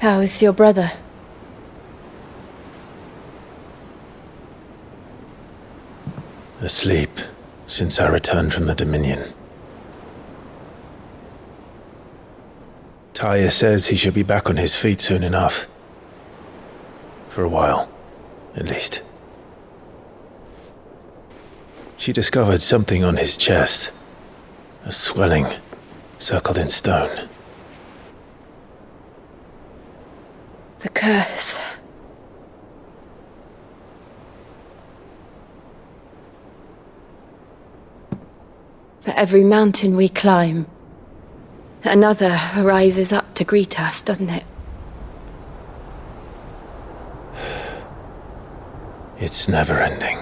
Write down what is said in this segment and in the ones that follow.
How's your brother? Asleep since I returned from the Dominion. Taya says he should be back on his feet soon enough. For a while, at least. She discovered something on his chest. A swelling, circled in stone. The curse. For every mountain we climb, another rises up to greet us, doesn't it? It's never ending.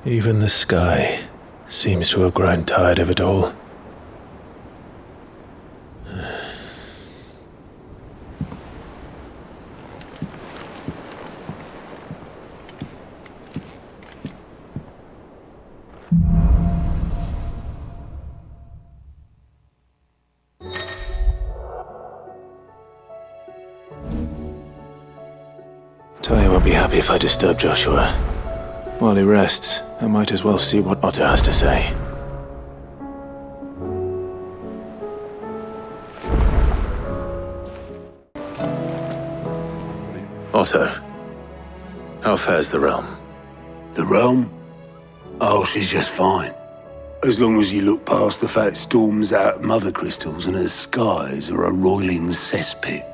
Even the sky seems to have grown tired of it all. Taya won't be happy if I disturb Joshua. While he rests, I might as well see what Otto has to say. Otto, how fares the realm? The realm? Oh, she's just fine. As long as you look past the fat storms out mother crystals and her skies are a roiling cesspit.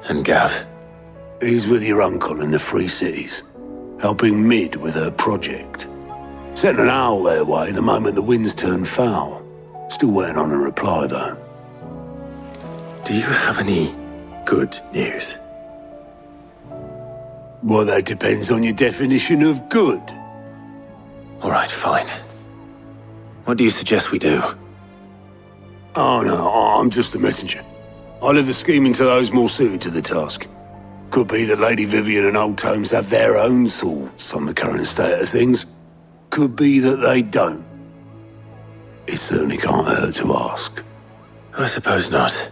And Gav? He's with your uncle in the Free Cities, helping Mid with her project. Sent an owl their way the moment the winds turned foul. Still waiting on a reply, though. Do you have any good news? Well, that depends on your definition of good. All right, fine. What do you suggest we do? Oh, no, I'm just the messenger. I leave the scheming to those more suited to the task. Could be that Lady Vivian and Old Tomes have their own thoughts on the current state of things. Could be that they don't. It certainly can't hurt to ask. I suppose not.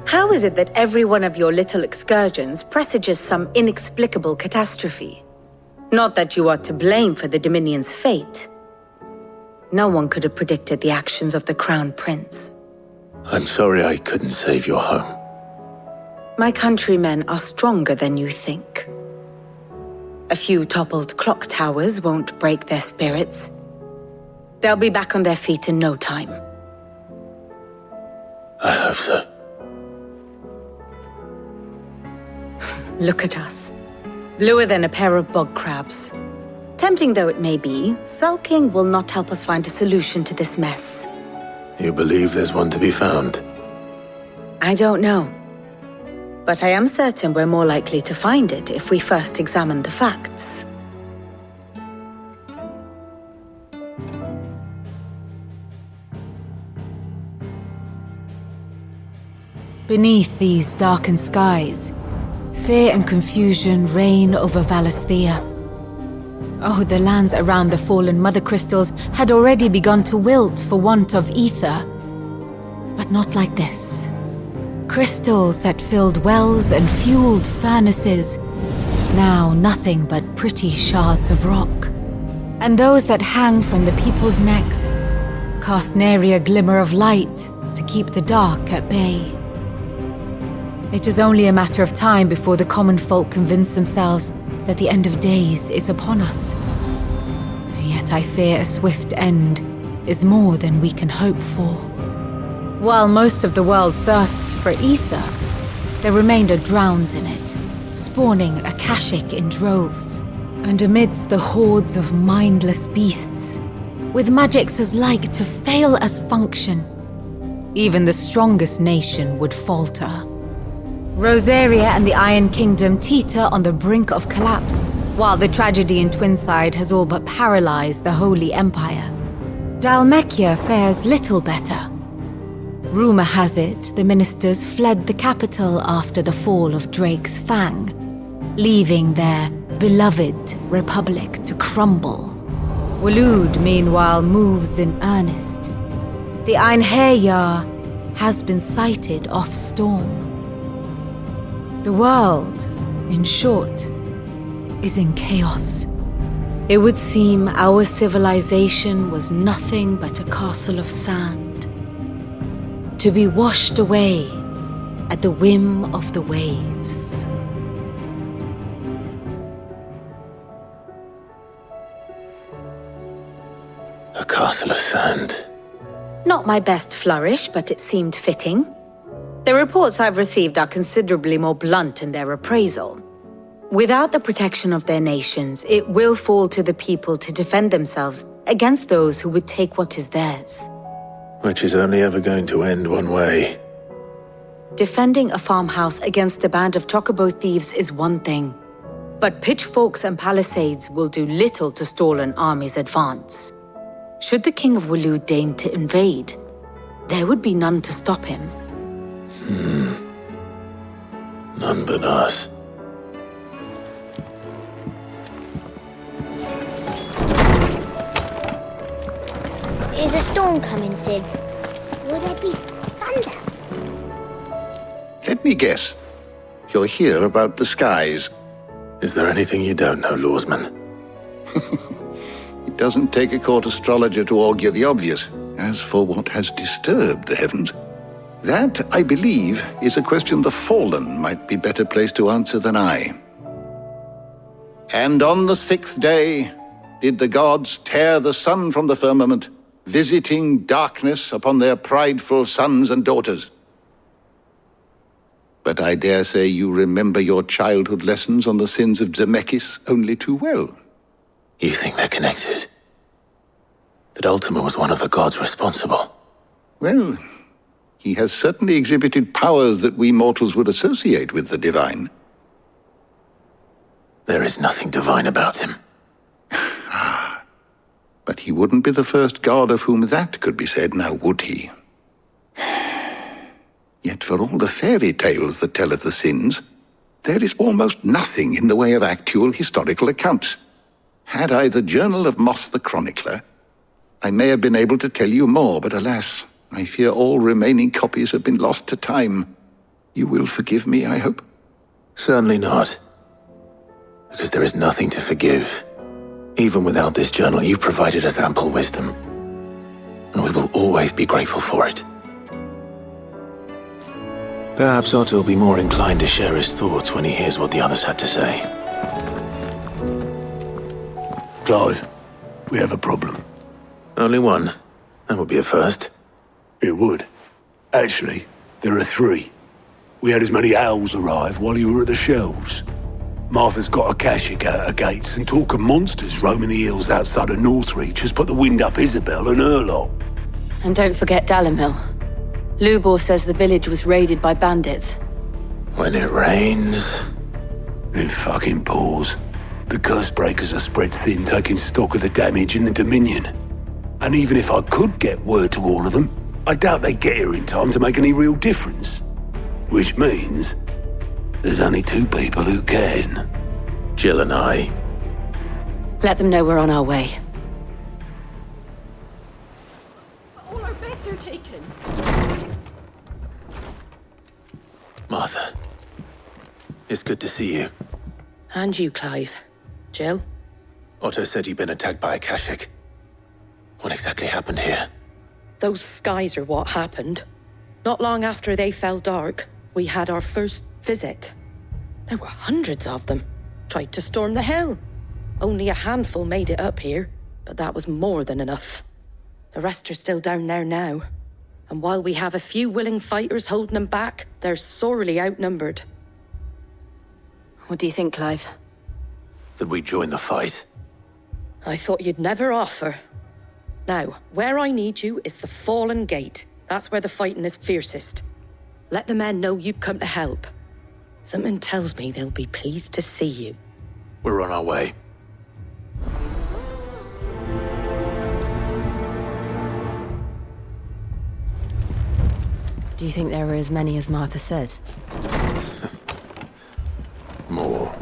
How is it that every one of your little excursions presages some inexplicable catastrophe? Not that you are to blame for the Dominion's fate. No one could have predicted the actions of the Crown Prince. I'm sorry I couldn't save your home. My countrymen are stronger than you think. A few toppled clock towers won't break their spirits. They'll be back on their feet in no time. I hope so. Look at us. Bluer than a pair of bog crabs. Tempting though it may be, sulking will not help us find a solution to this mess. You believe there's one to be found? I don't know. But I am certain we're more likely to find it if we first examine the facts. Beneath these darkened skies, fear and confusion reign over Valisthea. Oh, the lands around the fallen mother crystals had already begun to wilt for want of ether. But not like this. Crystals that filled wells and fueled furnaces, now nothing but pretty shards of rock. And those that hang from the people's necks cast nary a glimmer of light to keep the dark at bay. It is only a matter of time before the common folk convince themselves that the end of days is upon us. Yet I fear a swift end is more than we can hope for. While most of the world thirsts for ether, the remainder drowns in it, spawning Akashic in droves. And amidst the hordes of mindless beasts, with magics as like to fail as function, even the strongest nation would falter. Rosaria and the Iron Kingdom teeter on the brink of collapse, while the tragedy in Twinside has all but paralyzed the Holy Empire. Dalmekia fares little better. Rumor has it the ministers fled the capital after the fall of Drake's Fang, leaving their beloved republic to crumble. Waloed, meanwhile, moves in earnest. The Einherjar has been sighted off storm. The world, in short, is in chaos. It would seem our civilization was nothing but a castle of sand, to be washed away at the whim of the waves. A castle of sand. Not my best flourish, but it seemed fitting. The reports I've received are considerably more blunt in their appraisal. Without the protection of their nations, it will fall to the people to defend themselves against those who would take what is theirs. Which is only ever going to end one way. Defending a farmhouse against a band of chocobo thieves is one thing, but pitchforks and palisades will do little to stall an army's advance. Should the King of Waloed deign to invade, there would be none to stop him. None but us. Is a storm coming, Sid? Will there be thunder? Let me guess. You're here about the skies. Is there anything you don't know, Lawsman? It doesn't take a court astrologer to augur the obvious. As for what has disturbed the heavens, that, I believe, is a question the Fallen might be better placed to answer than I. And on the 6th day did the gods tear the sun from the firmament, visiting darkness upon their prideful sons and daughters. But I dare say you remember your childhood lessons on the sins of Zemeckis only too well. You think they're connected? That Ultima was one of the gods responsible? Well, he has certainly exhibited powers that we mortals would associate with the divine. There is nothing divine about him. But he wouldn't be the first god of whom that could be said, now would he? Yet for all the fairy tales that tell of the sins, there is almost nothing in the way of actual historical accounts. Had I the Journal of Moss the Chronicler, I may have been able to tell you more, but alas, I fear all remaining copies have been lost to time. You will forgive me, I hope? Certainly not. Because there is nothing to forgive. Even without this journal, you've provided us ample wisdom. And we will always be grateful for it. Perhaps Otto will be more inclined to share his thoughts when he hears what the others had to say. Clive, we have a problem. Only one. That would be a first. It would. Actually, there are 3. We had as many owls arrive while you were at the shelves. Martha's got a Akashic out her gates, and talk of monsters roaming the hills outside of Northreach has put the wind up Isabel and her lot. And don't forget Dalimil. Lubor says the village was raided by bandits. When it rains... It fucking pours. The curse breakers are spread thin, taking stock of the damage in the Dominion. And even if I could get word to all of them, I doubt they'd get here in time to make any real difference. Which means there's only 2 people who can. Jill and I. Let them know we're on our way. All our beds are taken. Martha. It's good to see you. And you, Clive. Jill? Otto said you'd been attacked by Akashic. What exactly happened here? Those skies are what happened. Not long after they fell dark, we had our first visit. There were hundreds of them. Tried to storm the hill. Only a handful made it up here, but that was more than enough. The rest are still down there now. And while we have a few willing fighters holding them back, they're sorely outnumbered. What do you think, Clive? That we join the fight? I thought you'd never offer. Now, where I need you is the Fallen Gate. That's where the fighting is fiercest. Let the men know you come to help. Something tells me they'll be pleased to see you. We're on our way. Do you think there were as many as Martha says? More.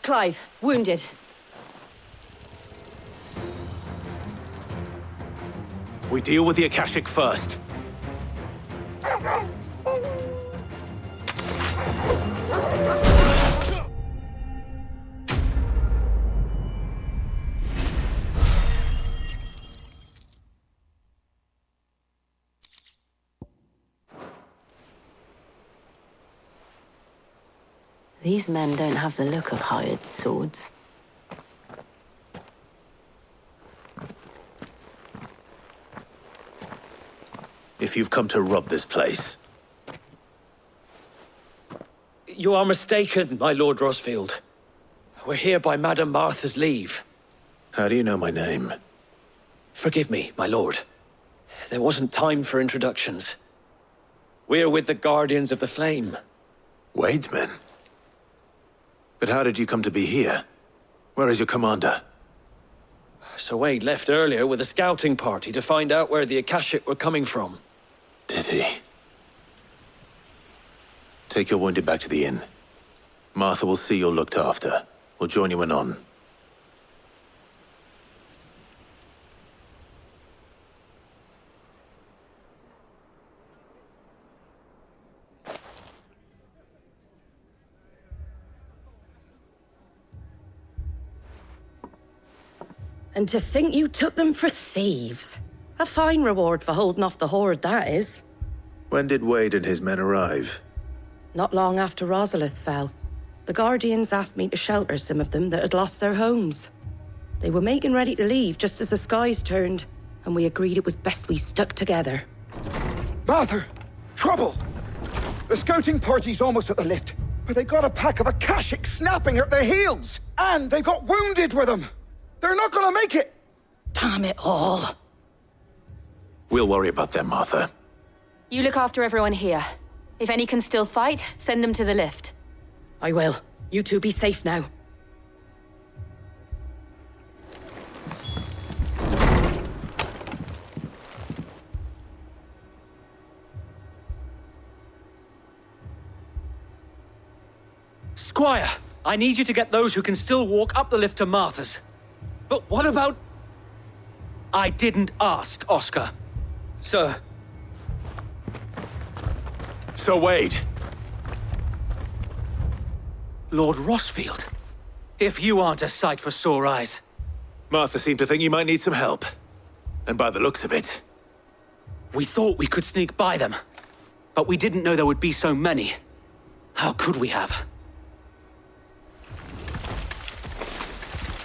Clive, wounded. We deal with the Akashic first. These men don't have the look of hired swords. If you've come to rob this place, You are mistaken, my Lord Rosfield. We're here by Madame Martha's leave. how do you know my name? Forgive me, my lord. There wasn't time for introductions. We're with the Guardians of the Flame. Wade's men? But how did you come to be here? Where is your commander? Sir Wade left earlier with a scouting party to find out where the Akashic were coming from. Did he? Take your wounded back to the inn. Martha will see you're looked after. We'll join you anon. And to think you took them for thieves. A fine reward for holding off the horde, that is. When did Wade and his men arrive? Not long after Rosalith fell, the Guardians asked me to shelter some of them that had lost their homes. They were making ready to leave just as the skies turned, and we agreed it was best we stuck together. Martha! Trouble! The scouting party's almost at the lift, but they got a pack of Akashic snapping at their heels! And they got wounded with them! They're not gonna make it! Damn it all. We'll worry about them, Martha. You look after everyone here. If any can still fight, send them to the lift. I will. You two be safe now. Squire, I need you to get those who can still walk up the lift to Martha's. But what about... I didn't ask, Oscar. Sir. Sir Wade! Lord Rosfield. If you aren't a sight for sore eyes. Martha seemed to think you might need some help. And by the looks of it... We thought we could sneak by them. But we didn't know there would be so many. How could we have?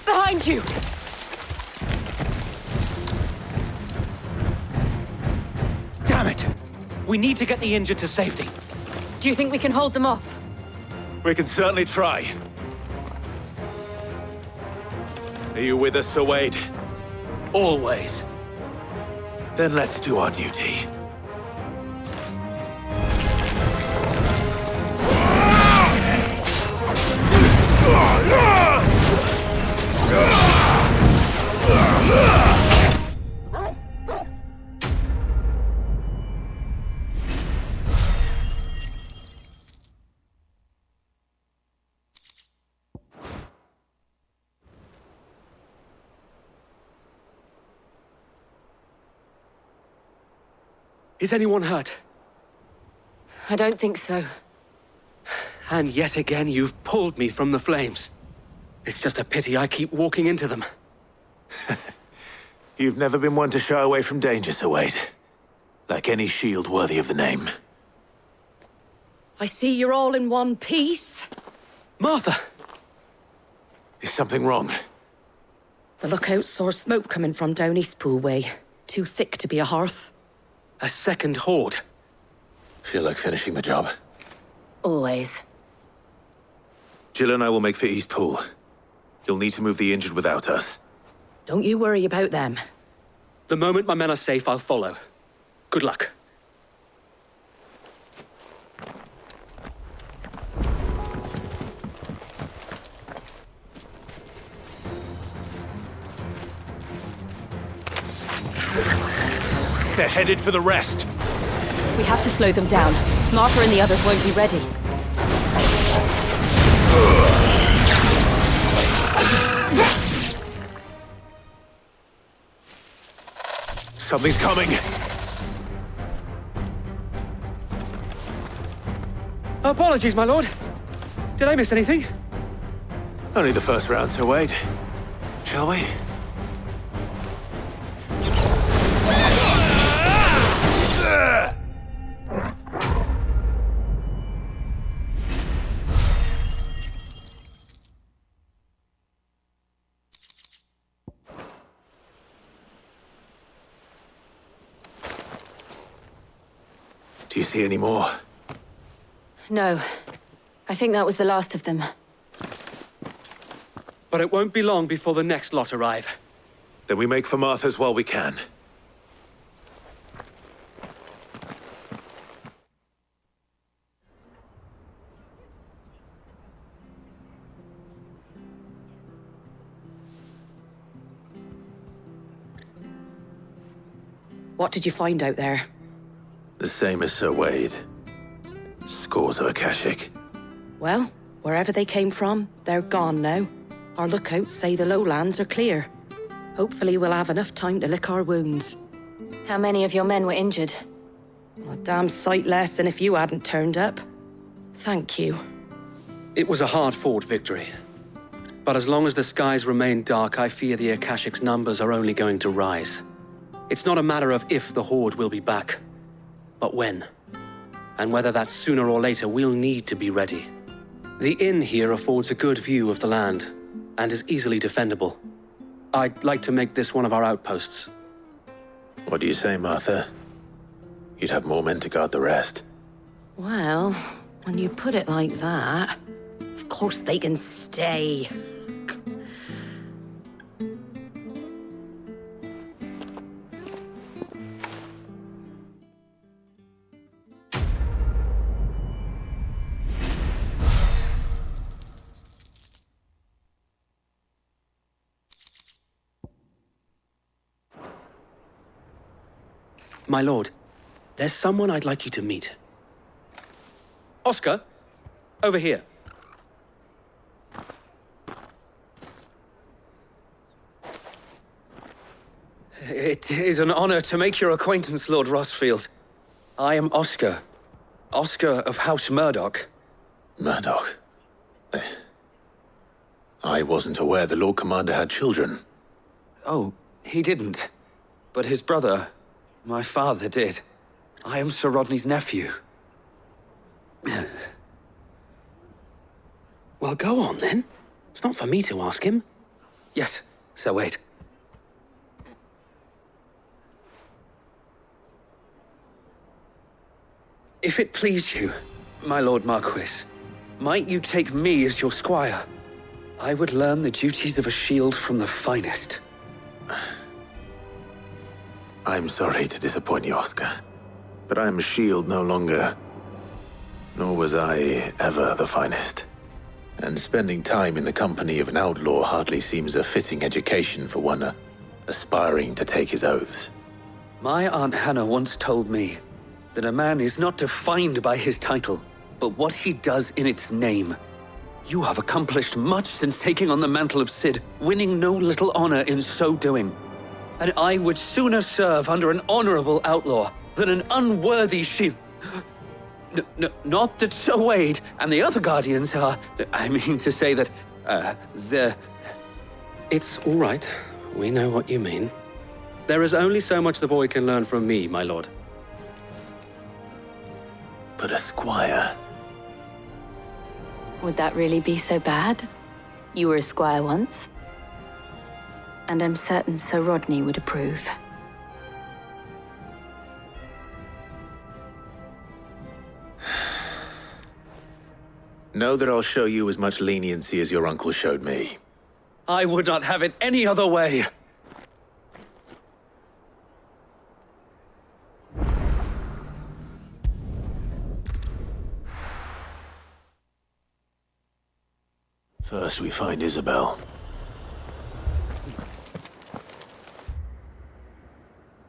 Behind you! Damn it! We need to get the injured to safety. Do you think we can hold them off? We can certainly try. Are you with us, Sir Wade? Always. Then let's do our duty. Is anyone hurt? I don't think so. And yet again, you've pulled me from the flames. It's just a pity I keep walking into them. You've never been one to shy away from danger, Sir Wade. Like any shield worthy of the name. I see you're all in one piece. Martha! Is something wrong? The lookout saw smoke coming from down Eastpool way. Too thick to be a hearth. A second horde. Feel like finishing the job? Always. Jill and I will make for Eastpool. You'll need to move the injured without us. Don't you worry about them. The moment my men are safe, I'll follow. Good luck. They're headed for the rest. We have to slow them down. Martha and the others won't be ready. Something's coming. Apologies, my lord. Did I miss anything? Only the first round, Sir Wade. Shall we? Do you see any more? No. I think that was the last of them. But it won't be long before the next lot arrive. Then we make for Martha's while we can. What did you find out there? The same as Sir Wade. Scores of Akashic. Well, wherever they came from, they're gone now. Our lookouts say the lowlands are clear. Hopefully we'll have enough time to lick our wounds. How many of your men were injured? A damn sight less than if you hadn't turned up. Thank you. It was a hard-fought victory. But as long as the skies remain dark, I fear the Akashic's numbers are only going to rise. It's not a matter of if the Horde will be back, but when. And whether that's sooner or later, we'll need to be ready. The inn here affords a good view of the land, and is easily defendable. I'd like to make this one of our outposts. What do you say, Martha? You'd have more men to guard the rest. Well, when you put it like that, of course they can stay. My lord, there's someone I'd like you to meet. Oscar, over here. It is an honor to make your acquaintance, Lord Rossfield. I am Oscar. Oscar of House Murdoch. Murdoch? I wasn't aware the Lord Commander had children. Oh, he didn't. But his brother, my father, did. I am Sir Rodney's nephew. Well, go on then. It's not for me to ask him. Yes, Sir Wade. If it please you, my Lord Marquis, might you take me as your squire? I would learn the duties of a shield from the finest. I'm sorry to disappoint you, Oscar, but I'm a shield no longer. Nor was I ever the finest. And spending time in the company of an outlaw hardly seems a fitting education for one aspiring to take his oaths. My Aunt Hannah once told me that a man is not defined by his title, but what he does in its name. You have accomplished much since taking on the mantle of Cid, winning no little honor in so doing. And I would sooner serve under an honorable outlaw than an unworthy shield. Not that Sir Wade and the other Guardians are... I mean to say that, they're... It's all right. We know what you mean. There is only so much the boy can learn from me, my lord. But a squire... Would that really be so bad? You were a squire once. And I'm certain Sir Rodney would approve. Know that I'll show you as much leniency as your uncle showed me. I would not have it any other way. First we find Isabel.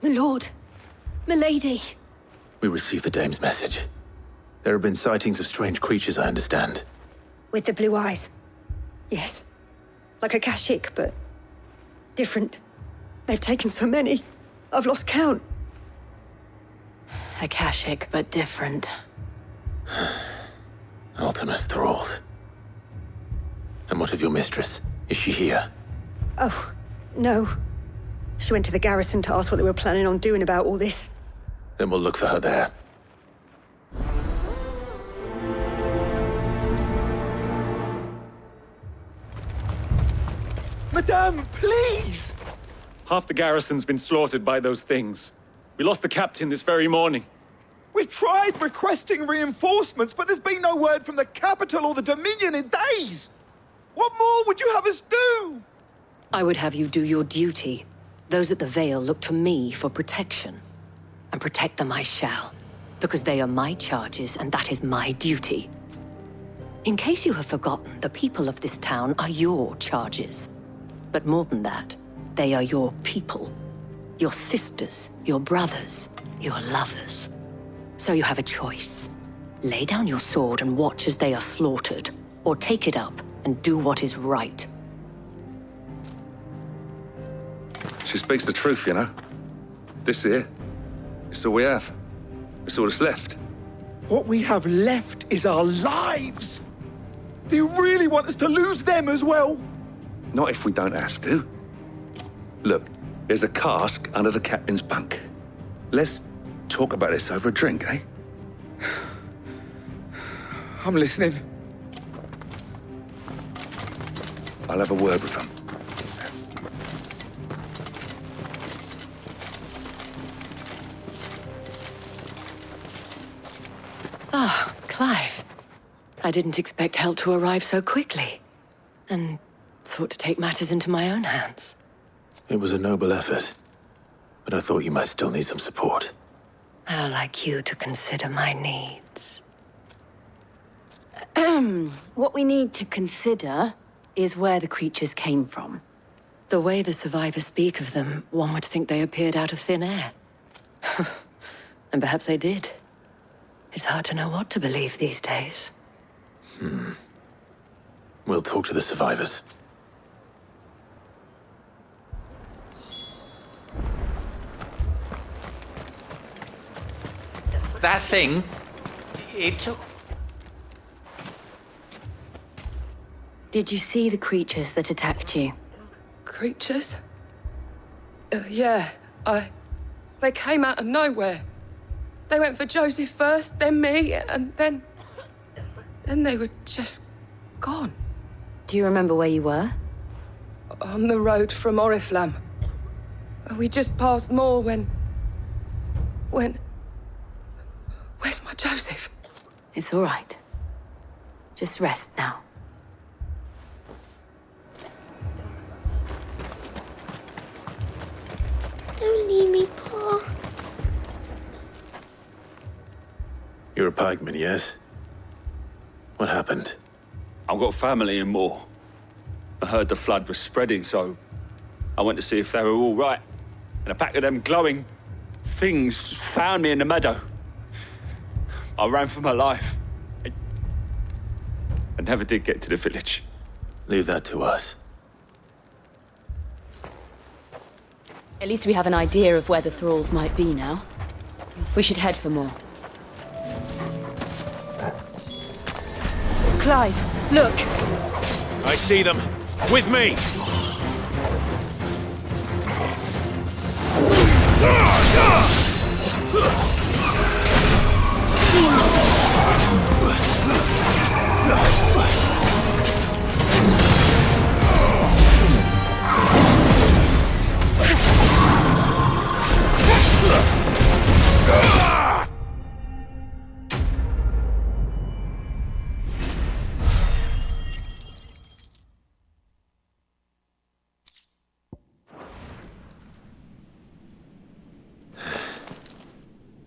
My lord, Milady! We received the dame's message. There have been sightings of strange creatures, I understand. With the blue eyes. Yes. Like a Kashik, but different. They've taken so many. I've lost count. Akashic, but different. Ultimus thralls. And what of your mistress? Is she here? Oh, no. She went to the garrison to ask what they were planning on doing about all this. Then we'll look for her there. Madame, please! Half the garrison's been slaughtered by those things. We lost the captain this very morning. We've tried requesting reinforcements, but there's been no word from the capital or the Dominion in days! What more would you have us do? I would have you do your duty. Those at the Vale look to me for protection. And protect them I shall, because they are my charges and that is my duty. In case you have forgotten, the people of this town are your charges. But more than that, they are your people. Your sisters, your brothers, your lovers. So you have a choice. Lay down your sword and watch as they are slaughtered, or take it up and do what is right. She speaks the truth, you know. This here, it's all we have. It's all that's left. What we have left is our lives! Do you really want us to lose them as well? Not if we don't have to. Look, there's a cask under the captain's bunk. Let's talk about this over a drink, eh? I'm listening. I'll have a word with him. Ah, Clive. I didn't expect help to arrive so quickly. And sought to take matters into my own hands. It was a noble effort, but I thought you might still need some support. I'd like you to consider my needs. What we need to consider is where the creatures came from. The way the survivors speak of them, one would think they appeared out of thin air. And perhaps they did. It's hard to know what to believe these days. We'll talk to the survivors. That thing, it took... Did you see the creatures that attacked you? Creatures? Yeah, They came out of nowhere. They went for Joseph first, then me, and then they were just gone. Do you remember where you were? On the road from Oriflamme. We just passed Moor when... Where's my Joseph? It's all right. Just rest now. Don't leave me, Pa. You're a pikeman, yes? What happened? I've got family in Moor. I heard the flood was spreading, so I went to see if they were all right. And a pack of them glowing things found me in the meadow. I ran for my life. I never did get to the village. Leave that to us. At least we have an idea of where the thralls might be now. We should head for more. Clive, look! I see them. With me!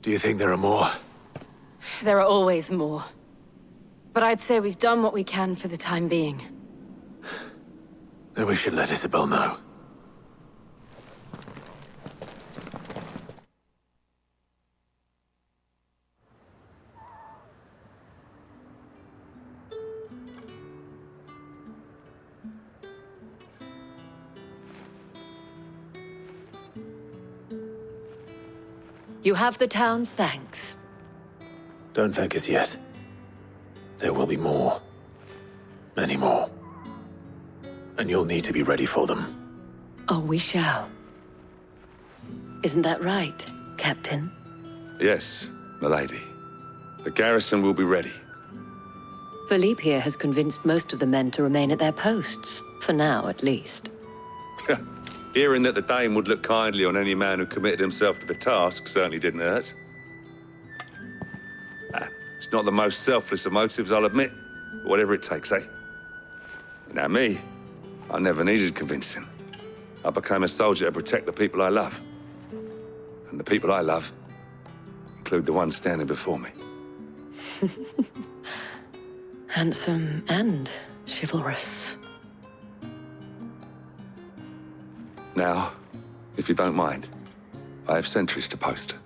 Do you think there are more? There are always more. But I'd say we've done what we can for the time being. Then we should let Isabel know. You have the town's thanks. Don't thank us yet. There will be more. Many more. And you'll need to be ready for them. Oh, we shall. Isn't that right, Captain? Yes, milady. The garrison will be ready. Philippe here has convinced most of the men to remain at their posts. For now, at least. Hearing that the Dane would look kindly on any man who committed himself to the task certainly didn't hurt. It's not the most selfless of motives, I'll admit. But whatever it takes, eh? Now me, I never needed convincing. I became a soldier to protect the people I love. And the people I love include the ones standing before me. Handsome and chivalrous. Now, if you don't mind, I have sentries to post.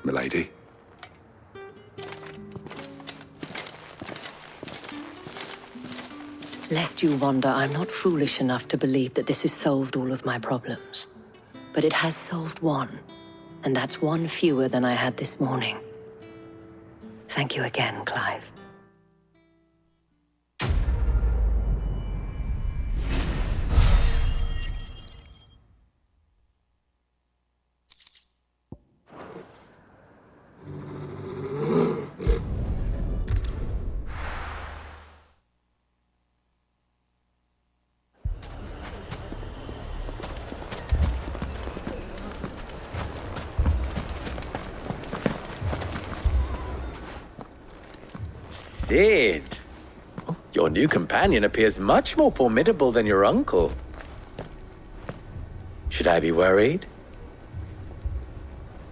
Milady. Lest you wonder, I'm not foolish enough to believe that this has solved all of my problems. But it has solved one, and that's one fewer than I had this morning. Thank you again, Clive. Sid! Oh, your new companion appears much more formidable than your uncle. Should I be worried?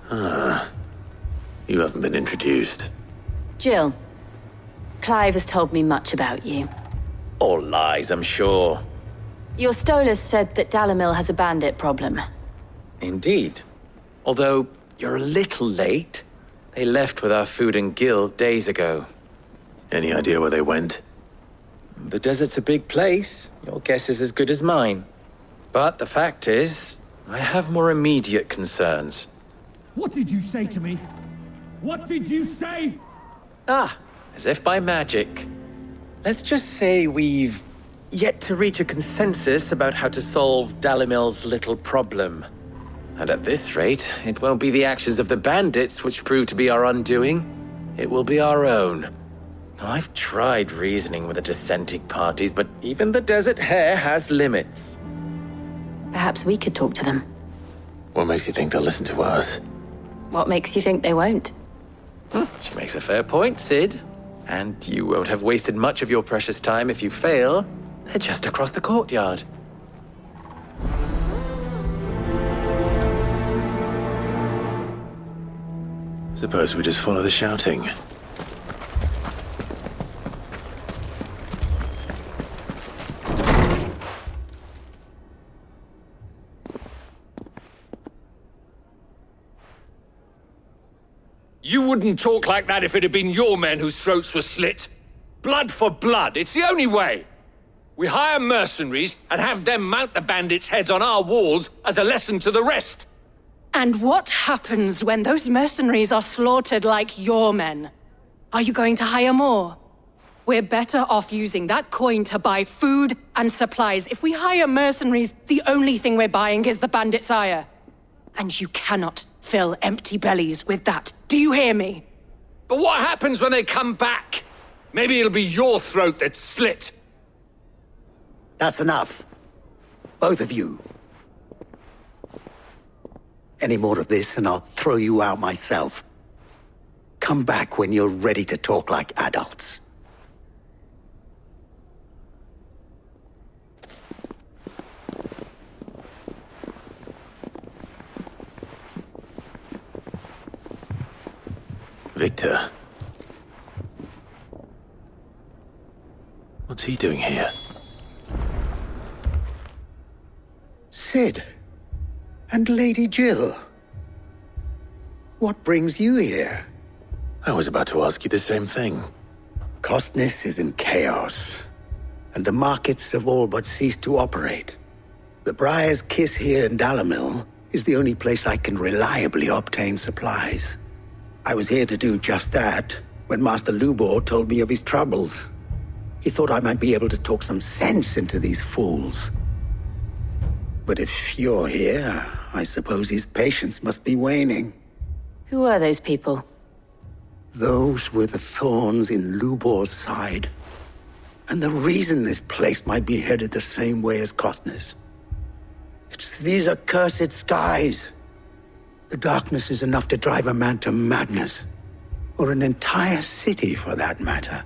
You haven't been introduced. Jill, Clive has told me much about you. All lies, I'm sure. Your Stolas said that Dalimil has a bandit problem. Indeed. Although, you're a little late. They left with our food and guild days ago. Any idea where they went? The desert's a big place. Your guess is as good as mine. But the fact is, I have more immediate concerns. What did you say to me? What did you say? Ah, as if by magic. Let's just say we've yet to reach a consensus about how to solve Dalimil's little problem. And at this rate, it won't be the actions of the bandits which prove to be our undoing. It will be our own. I've tried reasoning with the dissenting parties, but even the Desert Hare has limits. Perhaps we could talk to them. What makes you think they'll listen to us? What makes you think they won't? She makes a fair point, Sid. And you won't have wasted much of your precious time if you fail. They're just across the courtyard. Suppose we just follow the shouting. You wouldn't talk like that if it had been your men whose throats were slit. Blood for blood, it's the only way. We hire mercenaries and have them mount the bandits' heads on our walls as a lesson to the rest. And what happens when those mercenaries are slaughtered like your men? Are you going to hire more? We're better off using that coin to buy food and supplies. If we hire mercenaries, the only thing we're buying is the bandits' ire. And you cannot fill empty bellies with that. Do you hear me? But what happens when they come back? Maybe it'll be your throat that's slit. That's enough. Both of you. Any more of this and I'll throw you out myself. Come back when you're ready to talk like adults. Victor. What's he doing here? Sid. And Lady Jill. What brings you here? I was about to ask you the same thing. Costness is in chaos, and the markets have all but ceased to operate. The Briar's Kiss here in Dalimil is the only place I can reliably obtain supplies. I was here to do just that when Master Lubor told me of his troubles. He thought I might be able to talk some sense into these fools. But if you're here, I suppose his patience must be waning. Who are those people? Those were the thorns in Lubor's side. And the reason this place might be headed the same way as Costner's. It's these accursed skies. The darkness is enough to drive a man to madness. Or an entire city, for that matter.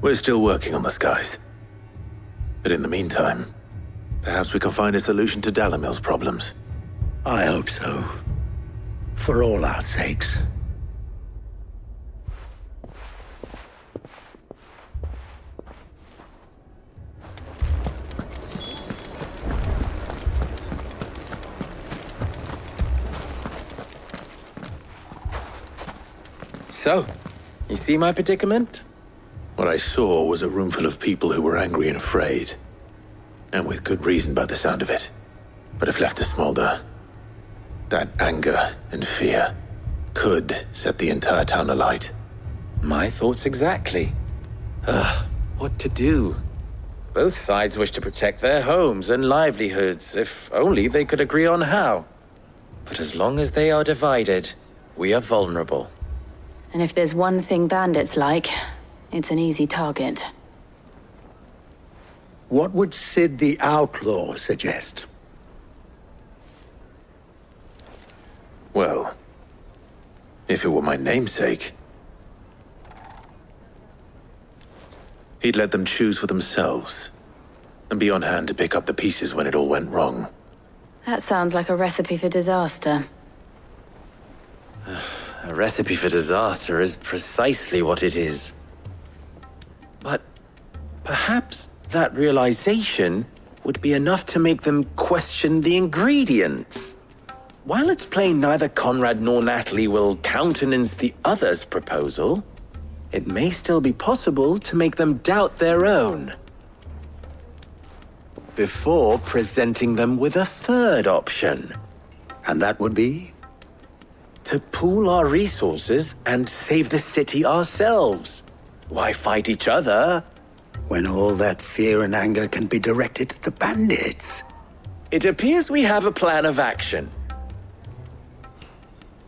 We're still working on the skies. But in the meantime, perhaps we can find a solution to Dalimil's problems. I hope so. For all our sakes. So, you see my predicament? What I saw was a room full of people who were angry and afraid. And with good reason by the sound of it. But if left to smolder, that anger and fear could set the entire town alight. My thoughts exactly. What to do? Both sides wish to protect their homes and livelihoods, if only they could agree on how. But as long as they are divided, we are vulnerable. And if there's one thing bandits like, it's an easy target. What would Sid the Outlaw suggest? Well, if it were my namesake, he'd let them choose for themselves and be on hand to pick up the pieces when it all went wrong. That sounds like a recipe for disaster. A recipe for disaster is precisely what it is. But perhaps that realization would be enough to make them question the ingredients. While it's plain neither Conrad nor Natalie will countenance the other's proposal, it may still be possible to make them doubt their own. Before presenting them with a third option. And that would be? To pool our resources and save the city ourselves. Why fight each other? When all that fear and anger can be directed at the bandits. It appears we have a plan of action.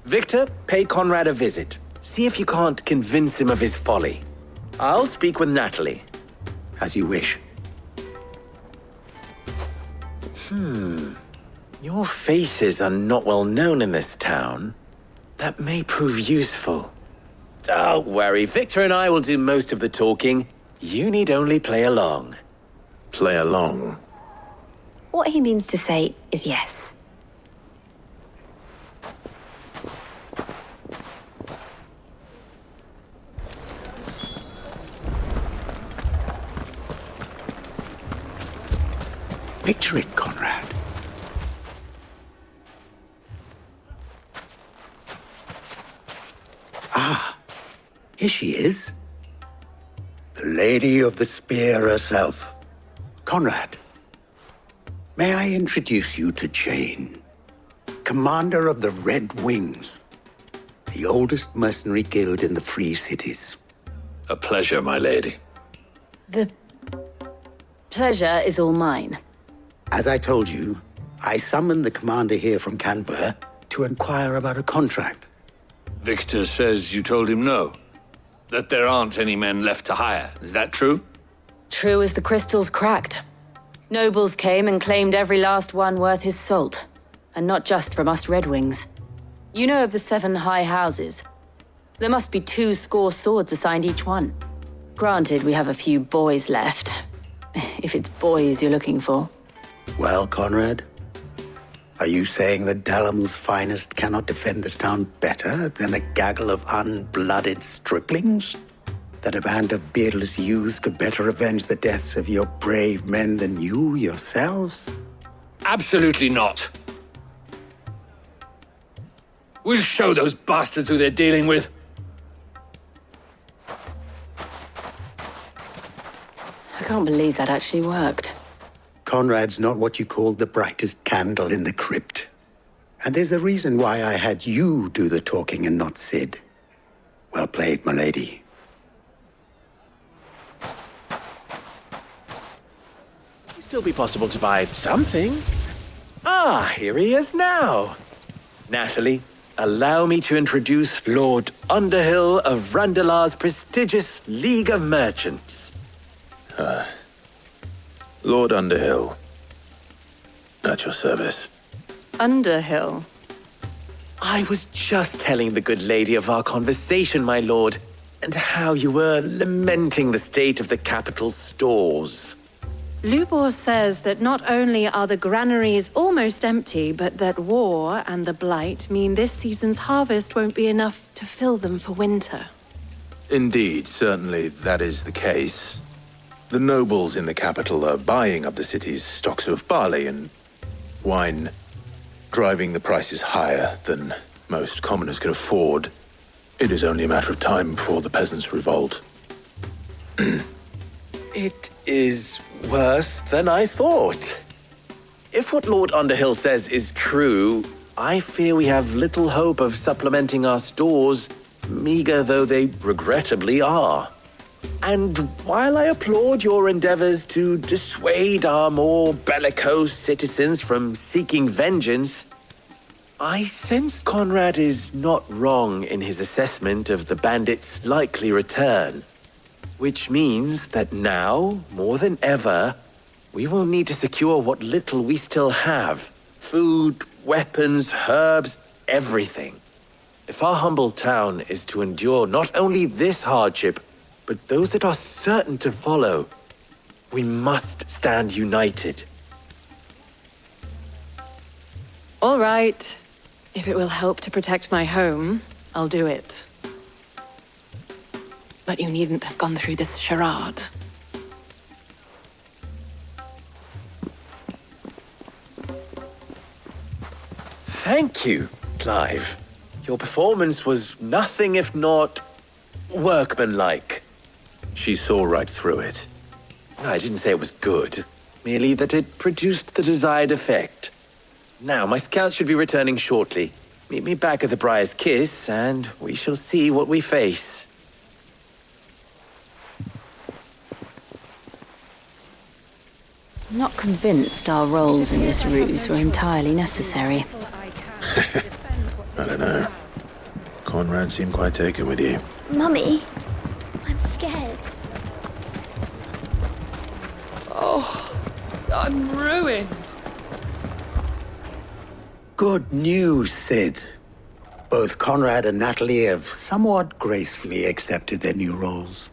Victor, pay Conrad a visit. See if you can't convince him of his folly. I'll speak with Natalie. As you wish. Your faces are not well known in this town. That may prove useful. Don't worry, Victor and I will do most of the talking. You need only play along. Play along? What he means to say is yes. Picture it, Conrad. Ah, here she is. The Lady of the Spear herself. Conrad, may I introduce you to Jane, commander of the Red Wings, the oldest mercenary guild in the Free Cities. A pleasure, my lady. The pleasure is all mine. As I told you, I summoned the commander here from Canver to inquire about a contract. Victor says you told him no. That there aren't any men left to hire. Is that true? True as the crystals cracked. Nobles came and claimed every last one worth his salt. And not just from us Red Wings. You know of the 7 high houses. There must be 200 swords assigned each one. Granted, we have a few boys left. If it's boys you're looking for. Well, Conrad, are you saying that Dalimil's finest cannot defend this town better than a gaggle of unblooded striplings? That a band of beardless youths could better avenge the deaths of your brave men than you yourselves? Absolutely not. We'll show those bastards who they're dealing with. I can't believe that actually worked. Conrad's not what you call the brightest candle in the crypt. And there's a reason why I had you do the talking and not Sid. Well played, my lady. It'd still be possible to buy something. Ah, here he is now. Natalie, allow me to introduce Lord Underhill of Randalar's prestigious League of Merchants. Lord Underhill. At your service. Underhill? I was just telling the good lady of our conversation, my lord, and how you were lamenting the state of the capital's stores. Lubor says that not only are the granaries almost empty, but that war and the Blight mean this season's harvest won't be enough to fill them for winter. Indeed, certainly that is the case. The nobles in the capital are buying up the city's stocks of barley and wine, driving the prices higher than most commoners can afford. It is only a matter of time before the peasants revolt. It is worse than I thought. If what Lord Underhill says is true, I fear we have little hope of supplementing our stores, meager though they regrettably are. And while I applaud your endeavors to dissuade our more bellicose citizens from seeking vengeance, I sense Conrad is not wrong in his assessment of the bandits' likely return. Which means that now, more than ever, we will need to secure what little we still have. Food, weapons, herbs, everything. If our humble town is to endure not only this hardship, but those that are certain to follow, we must stand united. All right. If it will help to protect my home, I'll do it. But you needn't have gone through this charade. Thank you, Clive. Your performance was nothing if not workmanlike. She saw right through it. I didn't say it was good, merely that it produced the desired effect. Now, my scouts should be returning shortly. Meet me back at the Briar's Kiss, and we shall see what we face. I'm not convinced our roles in this ruse were entirely necessary. I don't know. Conrad seemed quite taken with you. Mummy, I'm scared. Oh, I'm ruined. Good news, Sid. Both Conrad and Natalie have somewhat gracefully accepted their new roles.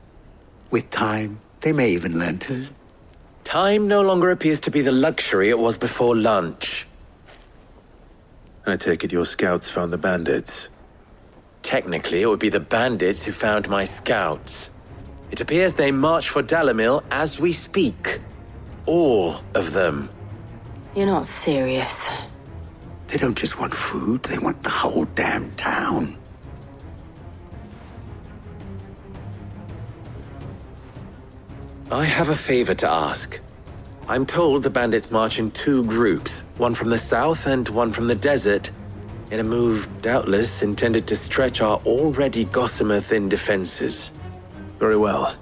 With time, they may even learn to. Time no longer appears to be the luxury it was before lunch. I take it your scouts found the bandits. Technically, it would be the bandits who found my scouts. It appears they march for Dalimil as we speak. All of them. You're not serious. They don't just want food, they want the whole damn town. I have a favor to ask. I'm told the bandits march in two groups, one from the south and one from the desert, in a move doubtless intended to stretch our already gossamer-thin defenses. Very well.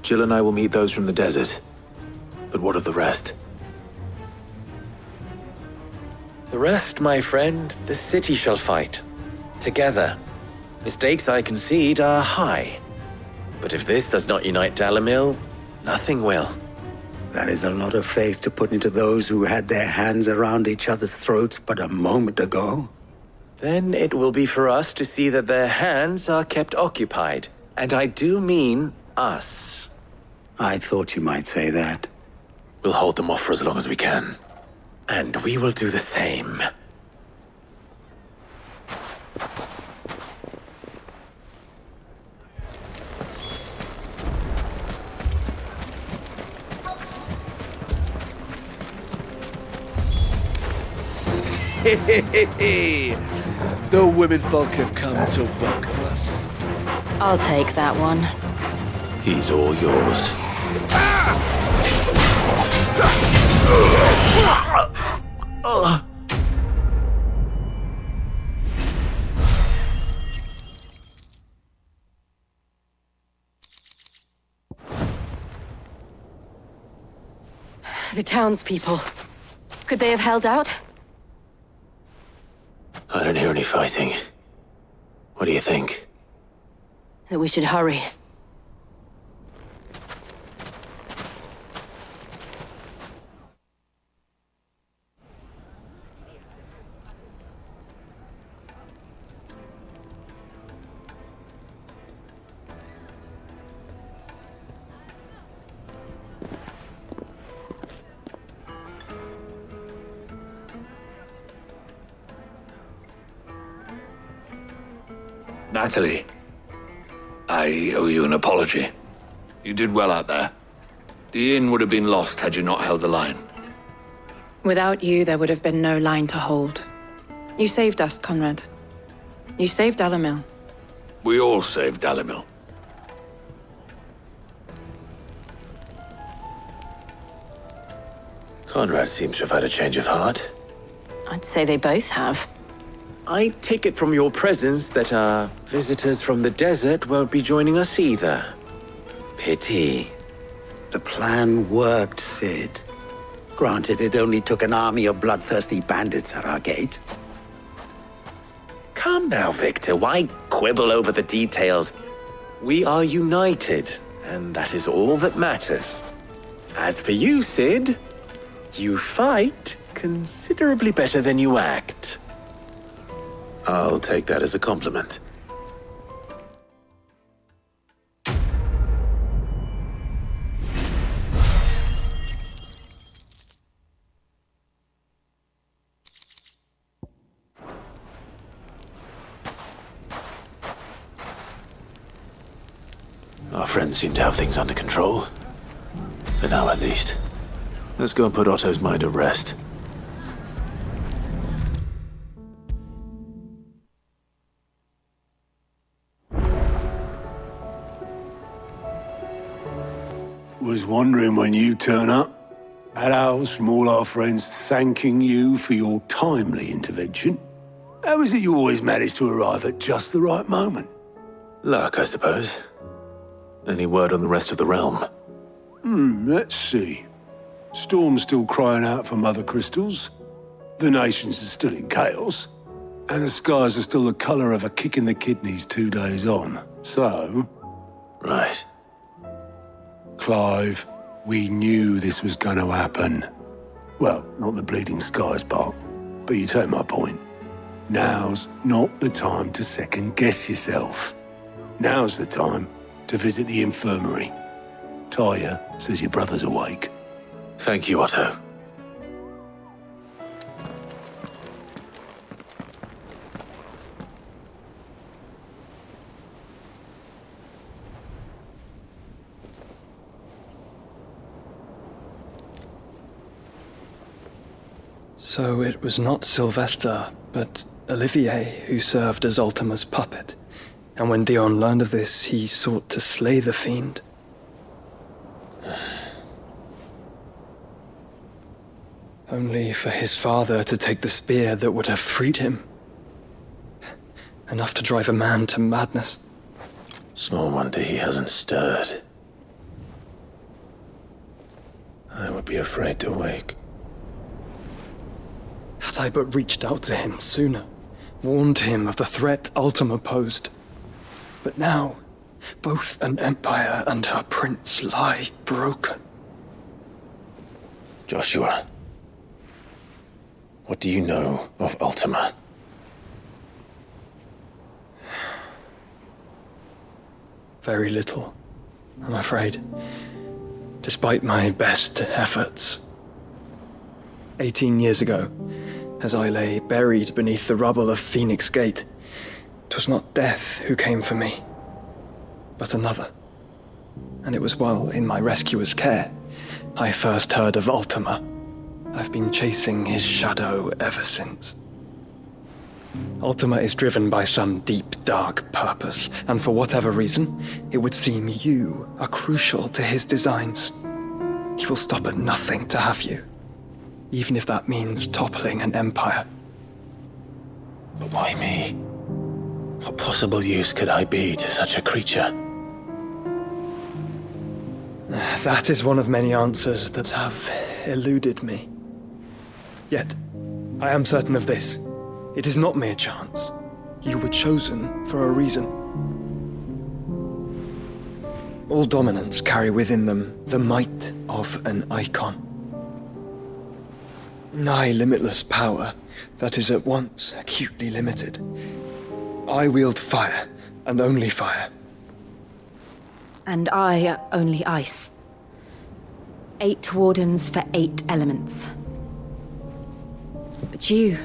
Jill and I will meet those from the desert. But what of the rest? The rest, my friend, the city shall fight. Together. The stakes, I concede, are high. But if this does not unite Dalimil, nothing will. That is a lot of faith to put into those who had their hands around each other's throats but a moment ago. Then it will be for us to see that their hands are kept occupied. And I do mean us. I thought you might say that. We'll hold them off for as long as we can. And we will do the same. The womenfolk have come to welcome us. I'll take that one. He's all yours. The townspeople. Could they have held out? I don't hear any fighting. What do you think? That we should hurry. Natalie, I owe you an apology. You did well out there. The inn would have been lost had you not held the line. Without you, there would have been no line to hold. You saved us, Conrad. You saved Dalimil. We all saved Dalimil. Conrad seems to have had a change of heart. I'd say they both have. I take it from your presence that our visitors from the desert won't be joining us either. Pity. The plan worked, Sid. Granted, it only took an army of bloodthirsty bandits at our gate. Calm now, Victor. Why quibble over the details? We are united, and that is all that matters. As for you, Sid, you fight considerably better than you act. I'll take that as a compliment. Our friends seem to have things under control. For now, at least. Let's go and put Otto's mind at rest. Was wondering when you turn up. Had owls from all our friends thanking you for your timely intervention. How is it you always manage to arrive at just the right moment? Luck, I suppose. Any word on the rest of the realm? Let's see. Storm's still crying out for mother crystals. The nations are still in chaos. And the skies are still the colour of a kick in the kidneys 2 days on. So... Right. Clive, we knew this was going to happen. Well, not the bleeding skies part, but you take my point. Now's not the time to second-guess yourself. Now's the time to visit the infirmary. Taya says your brother's awake. Thank you, Otto. So it was not Sylvester, but Olivier who served as Ultima's puppet. And when Dion learned of this, he sought to slay the fiend. Only for his father to take the spear that would have freed him. Enough to drive a man to madness. Small wonder he hasn't stirred. I would be afraid to wake. Had I but reached out to him sooner, warned him of the threat Ultima posed. But now, both an empire and her prince lie broken. Joshua, what do you know of Ultima? Very little, I'm afraid. Despite my best efforts. 18 years ago, as I lay buried beneath the rubble of Phoenix Gate, 'twas not death who came for me, but another. And it was while in my rescuer's care I first heard of Ultima. I've been chasing his shadow ever since. Ultima is driven by some deep, dark purpose, and for whatever reason, it would seem you are crucial to his designs. He will stop at nothing to have you, even if that means toppling an empire. But why me? What possible use could I be to such a creature? That is one of many answers that have eluded me. Yet, I am certain of this. It is not mere chance. You were chosen for a reason. All dominants carry within them the might of an icon. Nigh limitless power that is at once acutely limited. I wield fire, and only fire. And I only ice. 8 wardens for 8 elements. But you,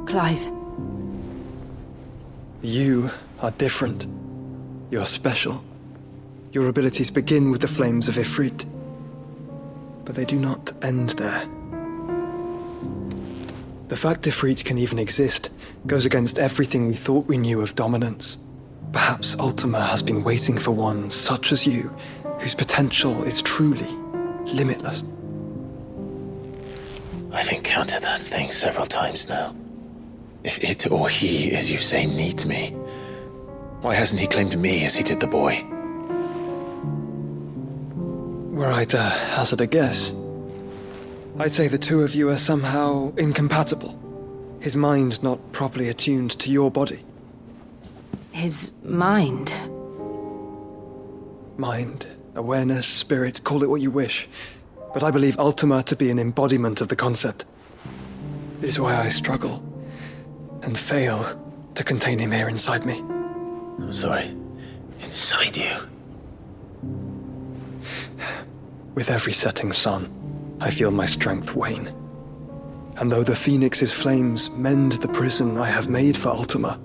Clive. You are different. You're special. Your abilities begin with the flames of Ifrit. But they do not end there. The fact Ifrit can even exist goes against everything we thought we knew of dominance. Perhaps Ultima has been waiting for one such as you, whose potential is truly limitless. I've encountered that thing several times now. If it or he, as you say, needs me, why hasn't he claimed me as he did the boy? Were I to hazard a guess, I'd say the two of you are somehow incompatible. His mind not properly attuned to your body. His mind? Mind, awareness, spirit, call it what you wish. But I believe Ultima to be an embodiment of the concept. This is why I struggle and fail to contain him here inside me. I'm sorry. Inside you? With every setting sun, I feel my strength wane. And though the Phoenix's flames mend the prison I have made for Ultima,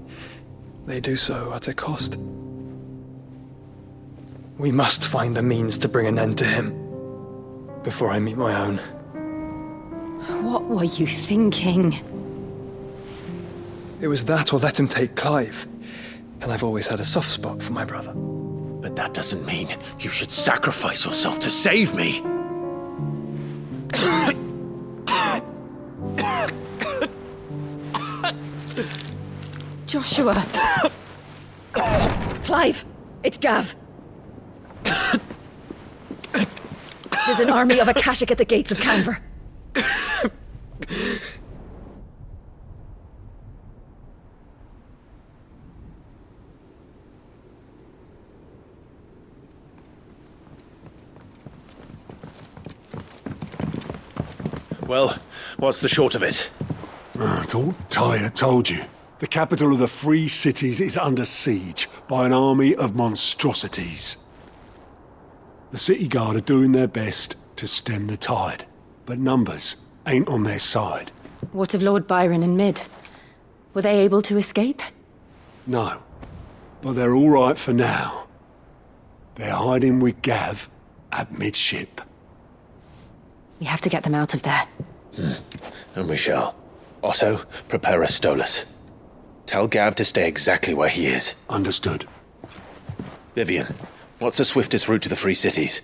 they do so at a cost. We must find a means to bring an end to him before I meet my own. What were you thinking? It was that or let him take Clive. And I've always had a soft spot for my brother. But that doesn't mean you should sacrifice yourself to save me. Joshua! Clive! It's Gav! There's an army of Akashic at the gates of Canver. Well, what's the short of it? I thought Tyre told you. The capital of the Free Cities is under siege by an army of monstrosities. The City Guard are doing their best to stem the tide, but numbers ain't on their side. What of Lord Byron and Mid? Were they able to escape? No, but they're all right for now. They're hiding with Gav at midship. We have to get them out of there. And we shall. Otto, prepare a Stolas. Tell Gav to stay exactly where he is. Understood. Vivian, what's the swiftest route to the Free Cities?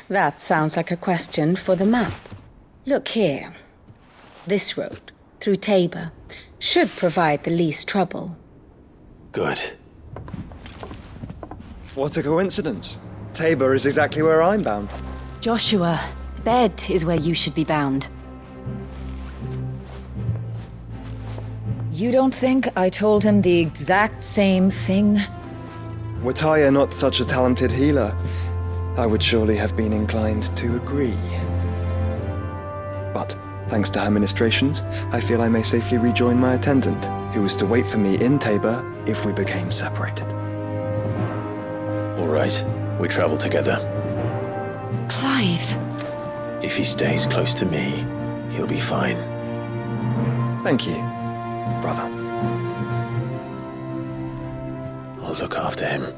That sounds like a question for the map. Look here. This road, through Tabor, should provide the least trouble. Good. What a coincidence. Tabor is exactly where I'm bound. Joshua, bed is where you should be bound. You don't think I told him the exact same thing? Were Tyre not such a talented healer, I would surely have been inclined to agree. But, thanks to her ministrations, I feel I may safely rejoin my attendant, who was to wait for me in Tabor if we became separated. All right, we travel together. Clive! If he stays close to me, he'll be fine. Thank you, brother. I'll look after him.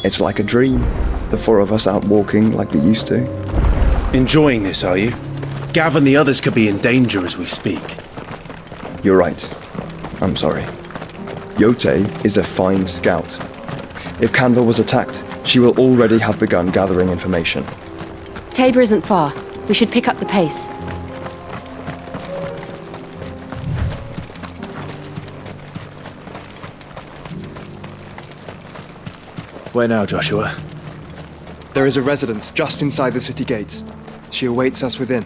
It's like a dream. The four of us out walking like we used to. Enjoying this, are you? Gav and the others could be in danger as we speak. You're right. I'm sorry. Yote is a fine scout. If Canva was attacked, she will already have begun gathering information. Tabor isn't far. We should pick up the pace. Where now, Joshua? There is a residence just inside the city gates. She awaits us within.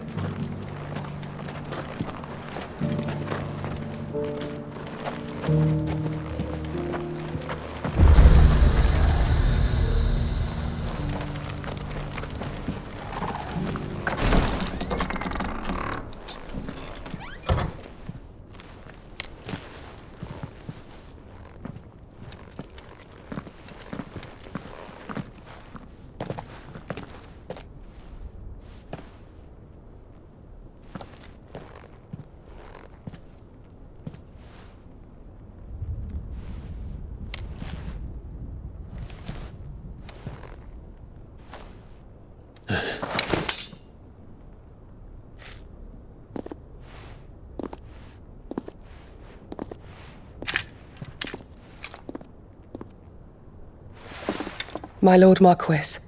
My Lord Marquis,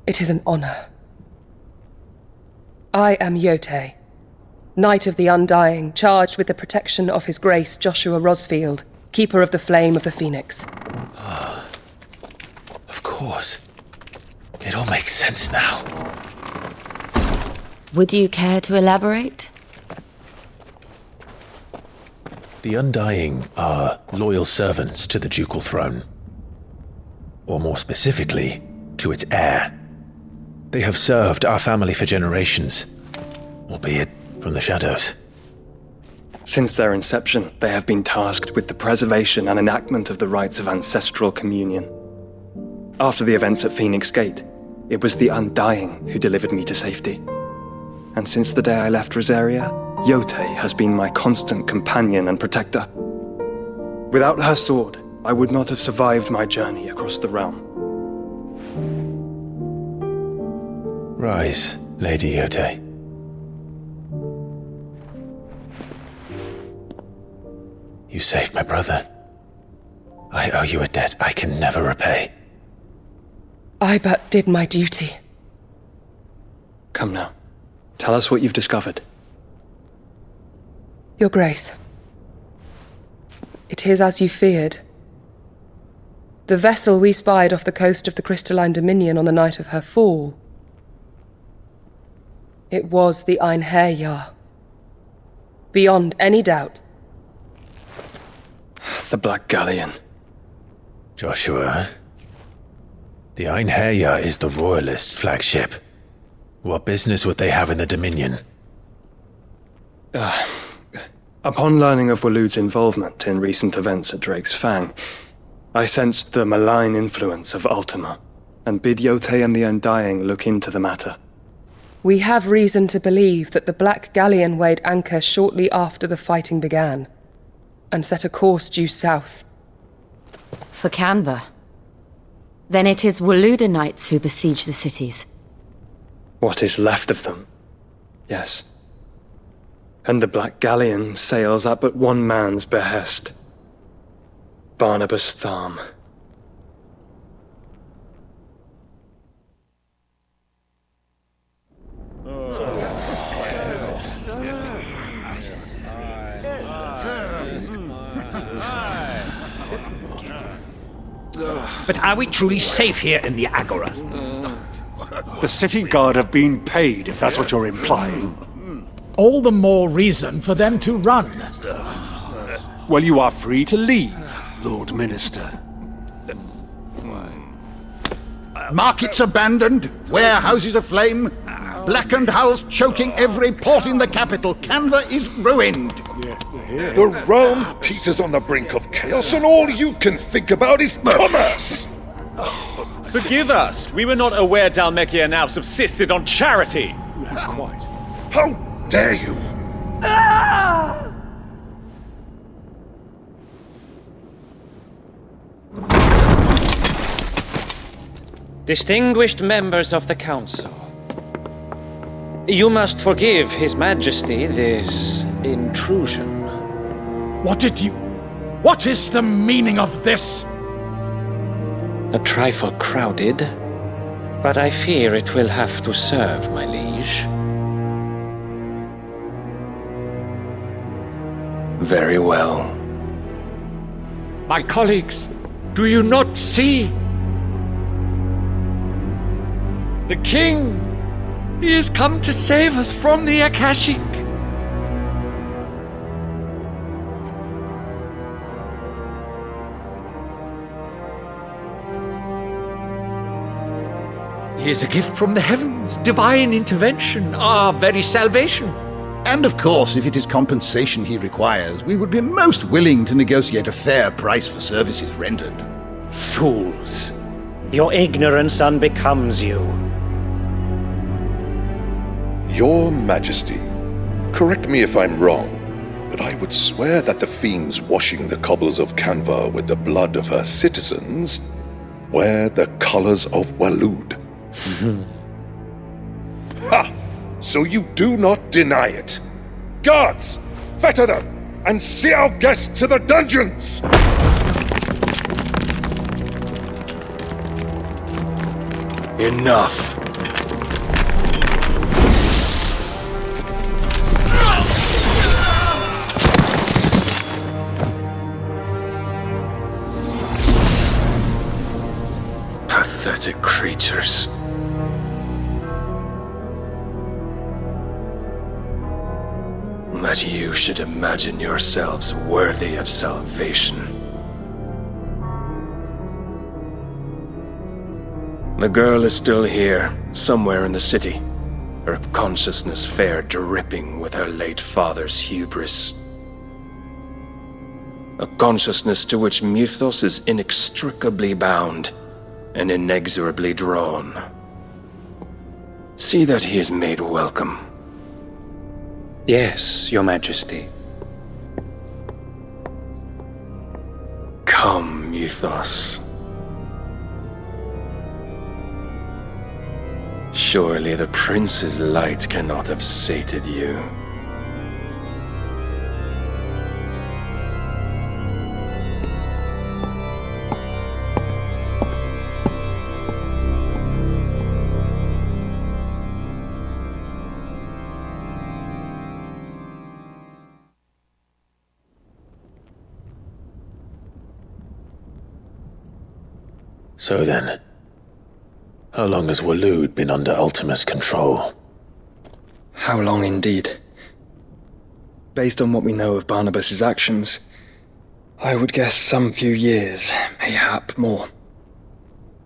it is an honor. I am Yote, Knight of the Undying, charged with the protection of His Grace Joshua Rosfield, Keeper of the Flame of the Phoenix. Of course. It all makes sense now. Would you care to elaborate? The Undying are loyal servants to the ducal throne. Or more specifically, to its heir. They have served our family for generations, albeit from the shadows. Since their inception, they have been tasked with the preservation and enactment of the rites of ancestral communion. After the events at Phoenix Gate, it was the Undying who delivered me to safety. And since the day I left Rosaria, Yote has been my constant companion and protector. Without her sword, I would not have survived my journey across the realm. Rise, Lady Yote. You saved my brother. I owe you a debt I can never repay. I but did my duty. Come now. Tell us what you've discovered. Your Grace. It is as you feared. The vessel we spied off the coast of the Crystalline Dominion on the night of her fall. It was the Einherjar. Beyond any doubt. The Black Galleon. Joshua, the Einherjar is the Royalists' flagship. What business would they have in the Dominion? Upon learning of Waloed's involvement in recent events at Drake's Fang, I sensed the malign influence of Ultima, and bid Yote and the Undying look into the matter. We have reason to believe that the Black Galleon weighed anchor shortly after the fighting began, and set a course due south. For Canva. Then it is Waloed knights who besiege the cities. What is left of them? Yes. And the Black Galleon sails at but one man's behest. Barnabas Tharm. But are we truly safe here in the Agora? The city guard have been paid, if that's what you're implying. All the more reason for them to run. Well, you are free to leave, Lord Minister. Markets abandoned, warehouses aflame, blackened hulls choking every port in the capital. Canva is ruined. The realm teeters on the brink of chaos, and all you can think about is commerce! Forgive us! We were not aware Dhalmekia now subsisted on charity! Quite. How dare you! Distinguished members of the Council, you must forgive His Majesty this intrusion. What is the meaning of this? A trifle crowded, but I fear it will have to serve, my liege. Very well. My colleagues, do you not see? The king! He has come to save us from the Akashic! He is a gift from the heavens, divine intervention, our very salvation. And of course, if it is compensation he requires, we would be most willing to negotiate a fair price for services rendered. Fools! Your ignorance unbecomes you. Your Majesty, correct me if I'm wrong, but I would swear that the fiends washing the cobbles of Canva with the blood of her citizens wear the colors of Waloed. Ha! So you do not deny it. Guards, fetter them, and see our guests to the dungeons! Enough. Pathetic creatures. That you should imagine yourselves worthy of salvation. The girl is still here, somewhere in the city, her consciousness fair dripping with her late father's hubris. A consciousness to which Mythos is inextricably bound and inexorably drawn. See that he is made welcome. Yes, Your Majesty. Come, Mythos. Surely the prince's light cannot have sated you. So then, how long has Waloed been under Ultima's control? How long indeed? Based on what we know of Barnabas's actions, I would guess some few years, mayhap more.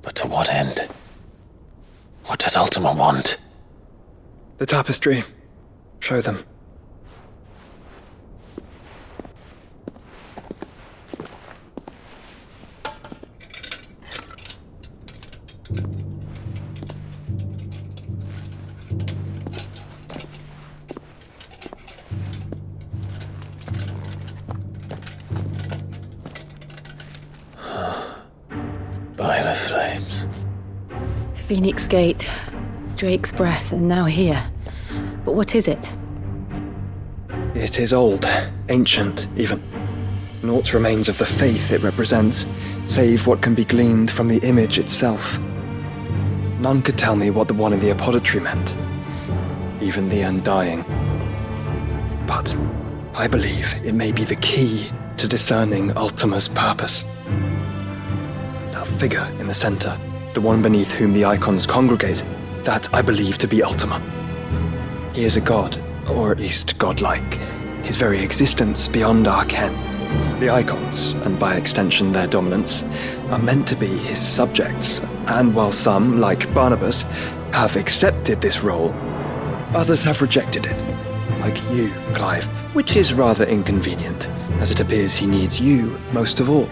But to what end? What does Ultima want? The tapestry. Show them. By the flames. Phoenix Gate, Drake's Breath, and now here. But what is it? It is old, ancient, even. Naught remains of the faith it represents, save what can be gleaned from the image itself. None could tell me what the one in the apothecary meant, even the Undying. But I believe it may be the key to discerning Ultima's purpose. That figure in the center, the one beneath whom the icons congregate, that I believe to be Ultima. He is a god, or at least godlike, his very existence beyond our ken. The icons, and by extension their dominants, are meant to be his subjects, and while some, like Barnabas, have accepted this role, others have rejected it, like you, Clive, which is rather inconvenient, as it appears he needs you most of all.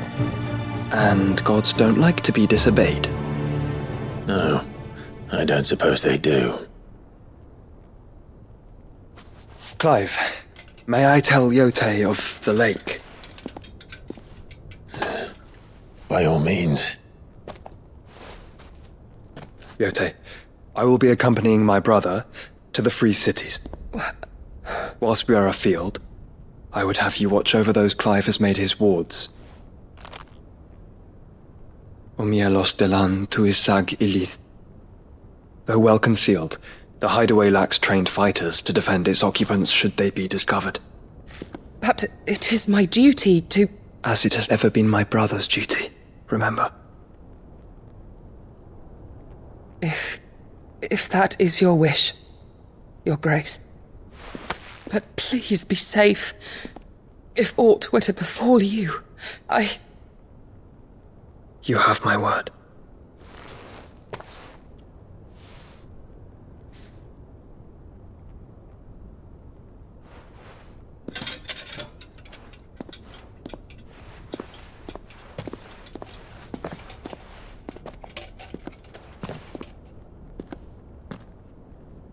And gods don't like to be disobeyed. No, I don't suppose they do. Clive, may I tell Yote of the lake? By all means. Yote, I will be accompanying my brother to the Free Cities. Whilst we are afield, I would have you watch over those Clive has made his wards. Omielos delan tuisag ilith. Though well concealed, the hideaway lacks trained fighters to defend its occupants should they be discovered. But it is my duty to... As it has ever been my brother's duty, remember. If that is your wish, Your Grace. But please be safe. If aught were to befall you, You have my word.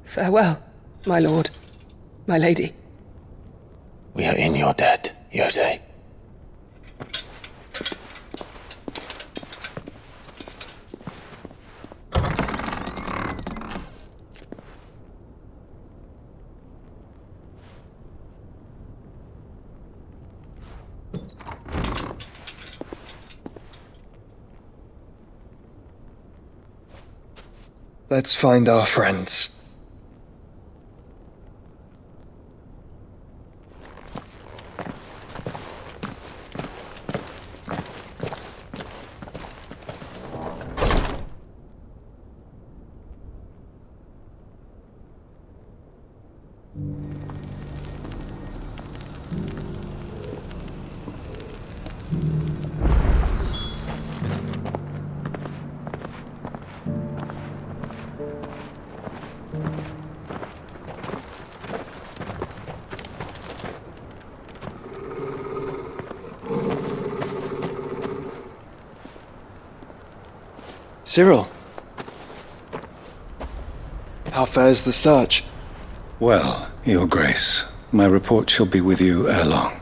Farewell, my lord, my lady. We are in your debt, Yote. Let's find our friends. Cyril! How fares the search? Well, Your Grace, my report shall be with you ere long.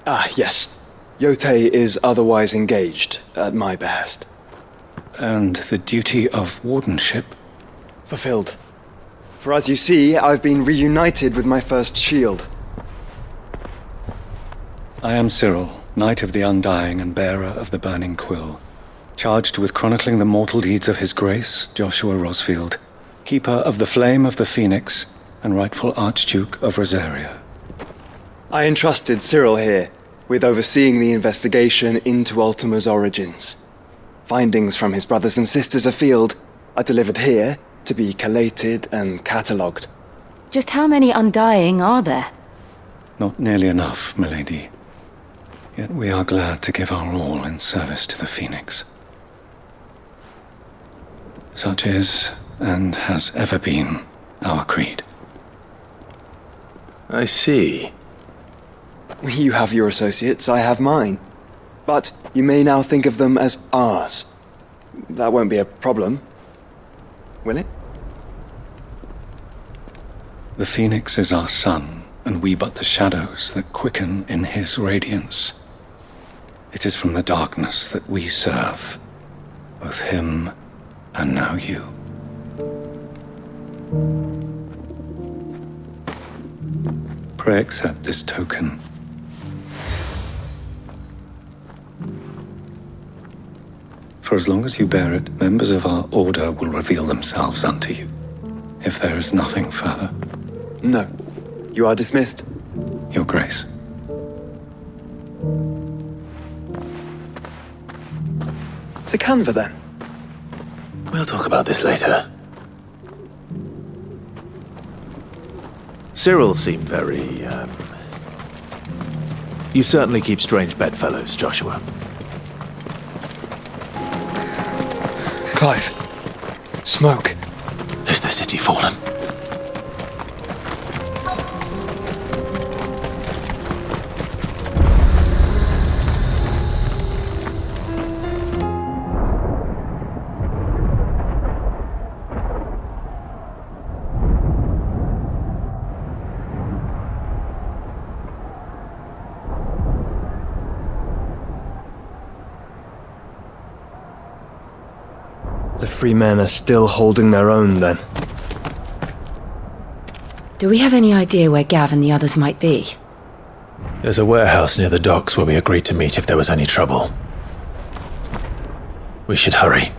Ah, yes. Yote is otherwise engaged, at my behest. And the duty of wardenship? Fulfilled. For as you see, I've been reunited with my first shield. I am Cyril, Knight of the Undying and bearer of the Burning Quill, charged with chronicling the mortal deeds of His Grace, Joshua Rosfield, keeper of the Flame of the Phoenix and rightful Archduke of Rosaria. I entrusted Cyril here with overseeing the investigation into Ultima's origins. Findings from his brothers and sisters afield are delivered here to be collated and catalogued. Just how many Undying are there? Not nearly enough, milady. Yet we are glad to give our all in service to the Phoenix. Such is, and has ever been, our creed. I see. You have your associates, I have mine. But you may now think of them as ours. That won't be a problem, will it? The Phoenix is our sun, and we but the shadows that quicken in his radiance. It is from the darkness that we serve, both him and now you. Pray accept this token. For as long as you bear it, members of our order will reveal themselves unto you, if there is nothing further. No. You are dismissed. Your Grace. To Canva, then. We'll talk about this later. Cyril seemed very, You certainly keep strange bedfellows, Joshua. Clive. Smoke. Is the city fallen? The free men are still holding their own, then. Do we have any idea where Gav and the others might be? There's a warehouse near the docks where we agreed to meet if there was any trouble. We should hurry.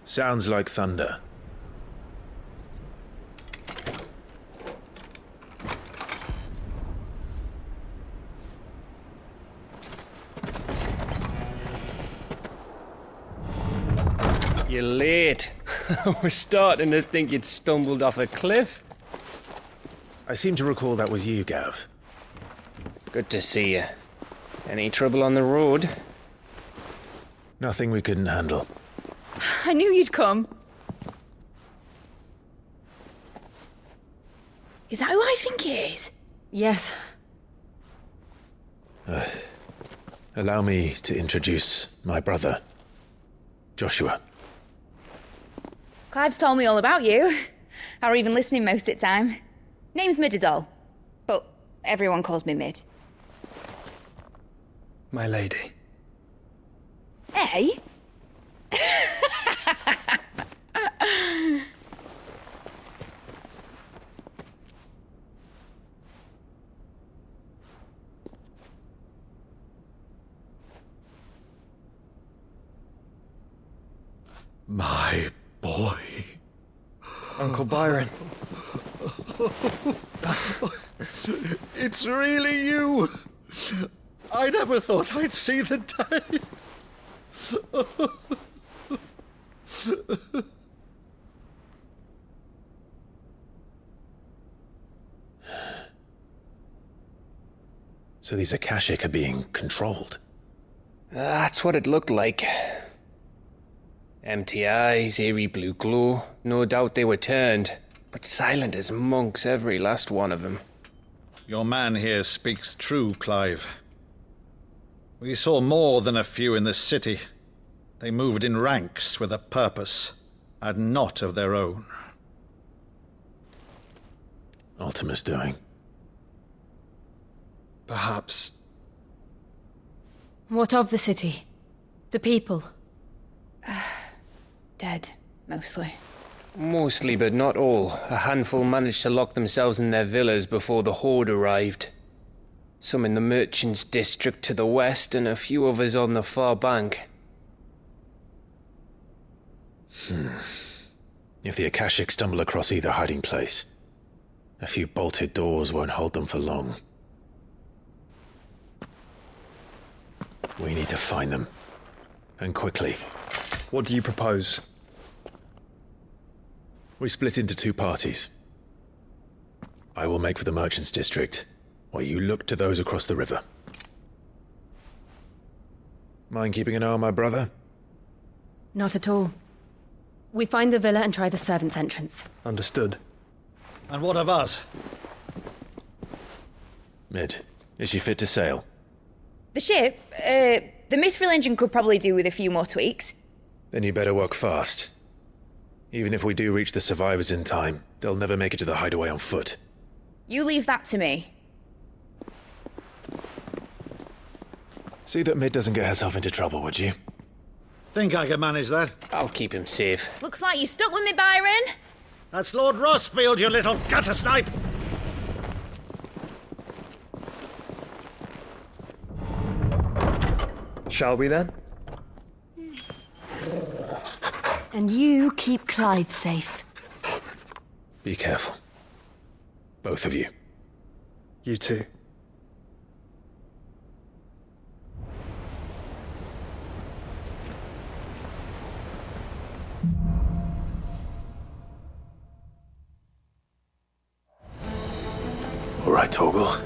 Sounds like thunder. You're late. We're starting to think you'd stumbled off a cliff. I seem to recall that was you, Gav. Good to see you. Any trouble on the road? Nothing we couldn't handle. I knew you'd come. Is that who I think it is? Yes. Allow me to introduce my brother, Joshua. Clive's told me all about you. Or even listening most of the time. Name's Midadol, but everyone calls me Mid. My lady. Eh? My boy. Uncle Byron. It's really you. I never thought I'd see the day. So these Akashic are being controlled? That's what it looked like. Empty eyes, eerie blue glow. No doubt they were turned, but silent as monks, every last one of them. Your man here speaks true, Clive. We saw more than a few in this city. They moved in ranks with a purpose, and not of their own. Ultima's doing. Perhaps. What of the city? The people? Dead, mostly. Mostly, but not all. A handful managed to lock themselves in their villas before the Horde arrived. Some in the merchants' district to the west, and a few others on the far bank. If the Akashic stumble across either hiding place, a few bolted doors won't hold them for long. We need to find them. And quickly. What do you propose? We split into two parties. I will make for the merchants' district, while you look to those across the river. Mind keeping an eye on my brother? Not at all. We find the villa and try the servants' entrance. Understood. And what of us? Mid, is she fit to sail? The ship, the Mithril engine could probably do with a few more tweaks. Then you better work fast. Even if we do reach the survivors in time, they'll never make it to the hideaway on foot. You leave that to me. See that Mid doesn't get herself into trouble, would you? Think I can manage that? I'll keep him safe. Looks like you stuck with me, Byron. That's Lord Rossfield, you little gutter snipe! Shall we then? And you keep Clive safe. Be careful. Both of you. You too. All right, Torgal.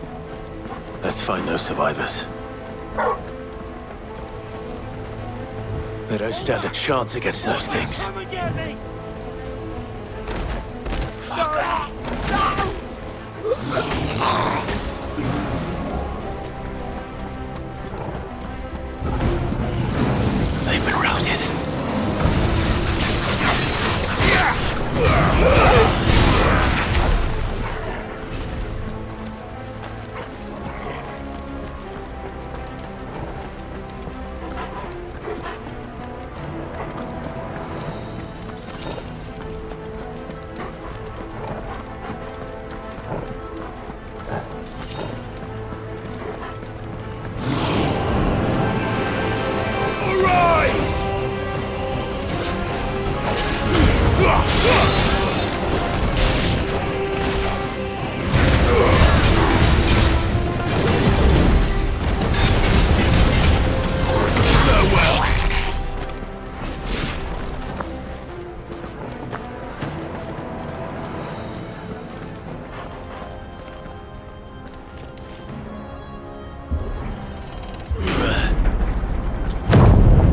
Let's find those survivors. They don't stand a chance against those things. They've been routed.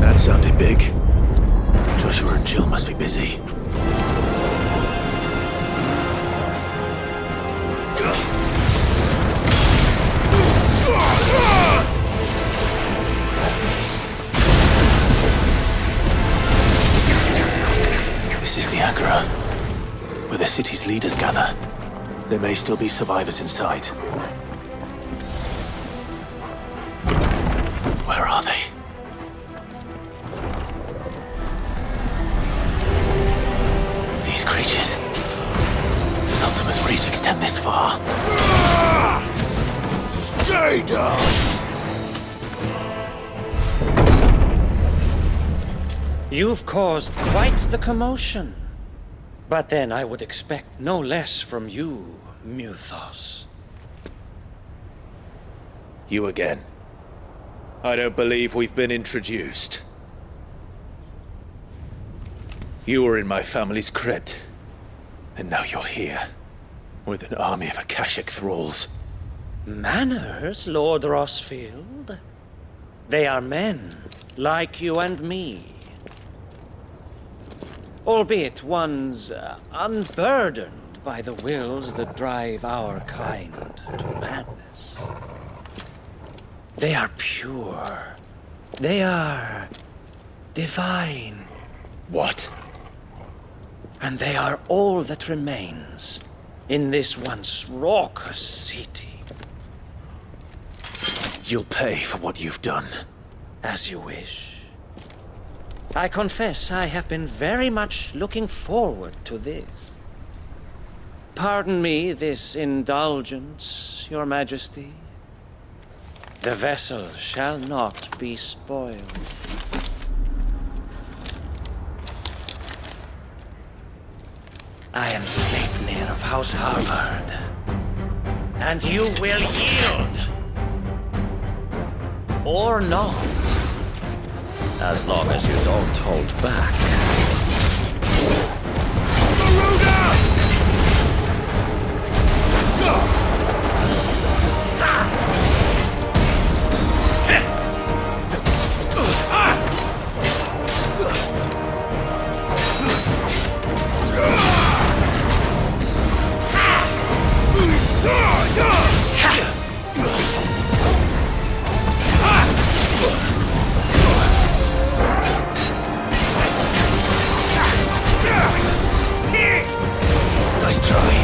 That sounded big. Joshua and Jill must be busy. This is the Agora, where the city's leaders gather. There may still be survivors inside. Where are they? These creatures. Does Ultima's reach extend this far? Stay down! You've caused quite the commotion. But then I would expect no less from you, Muthos. You again. I don't believe we've been introduced. You were in my family's crypt, and now you're here, with an army of Akashic thralls. Manners, Lord Rosfield? They are men, like you and me. Albeit ones unburdened by the wills that drive our kind to madness. They are pure. They are divine. What? And they are all that remains in this once raucous city. You'll pay for what you've done. As you wish. I confess I have been very much looking forward to this. Pardon me this indulgence, Your Majesty. The vessel shall not be spoiled. I am Sleipnir of House Harvard, and you will yield. Or not. As long as you don't hold back. Nice try.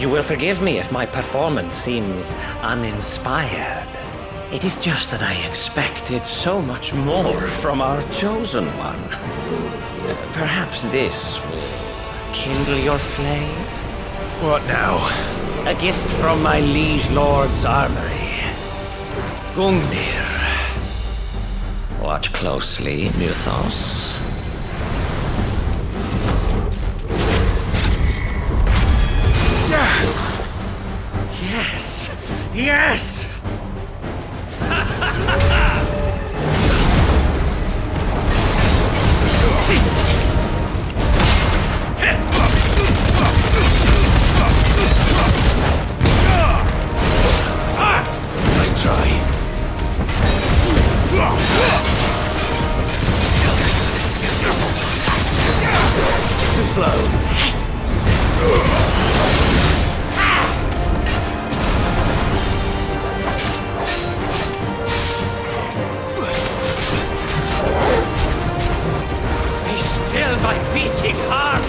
You will forgive me if my performance seems uninspired. It is just that I expected so much more from our chosen one. Perhaps this will kindle your flame? What now? A gift from my liege lord's armory. Gungnir. Watch closely, Mythos. Yes! Yes! Nice try. Too slow. Still my beating heart!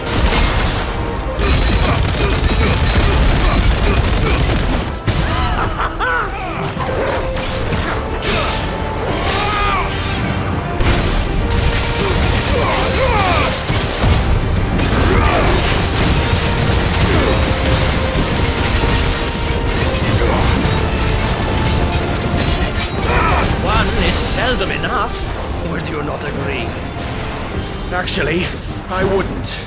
One is seldom enough. Would you not agree? Actually, I wouldn't.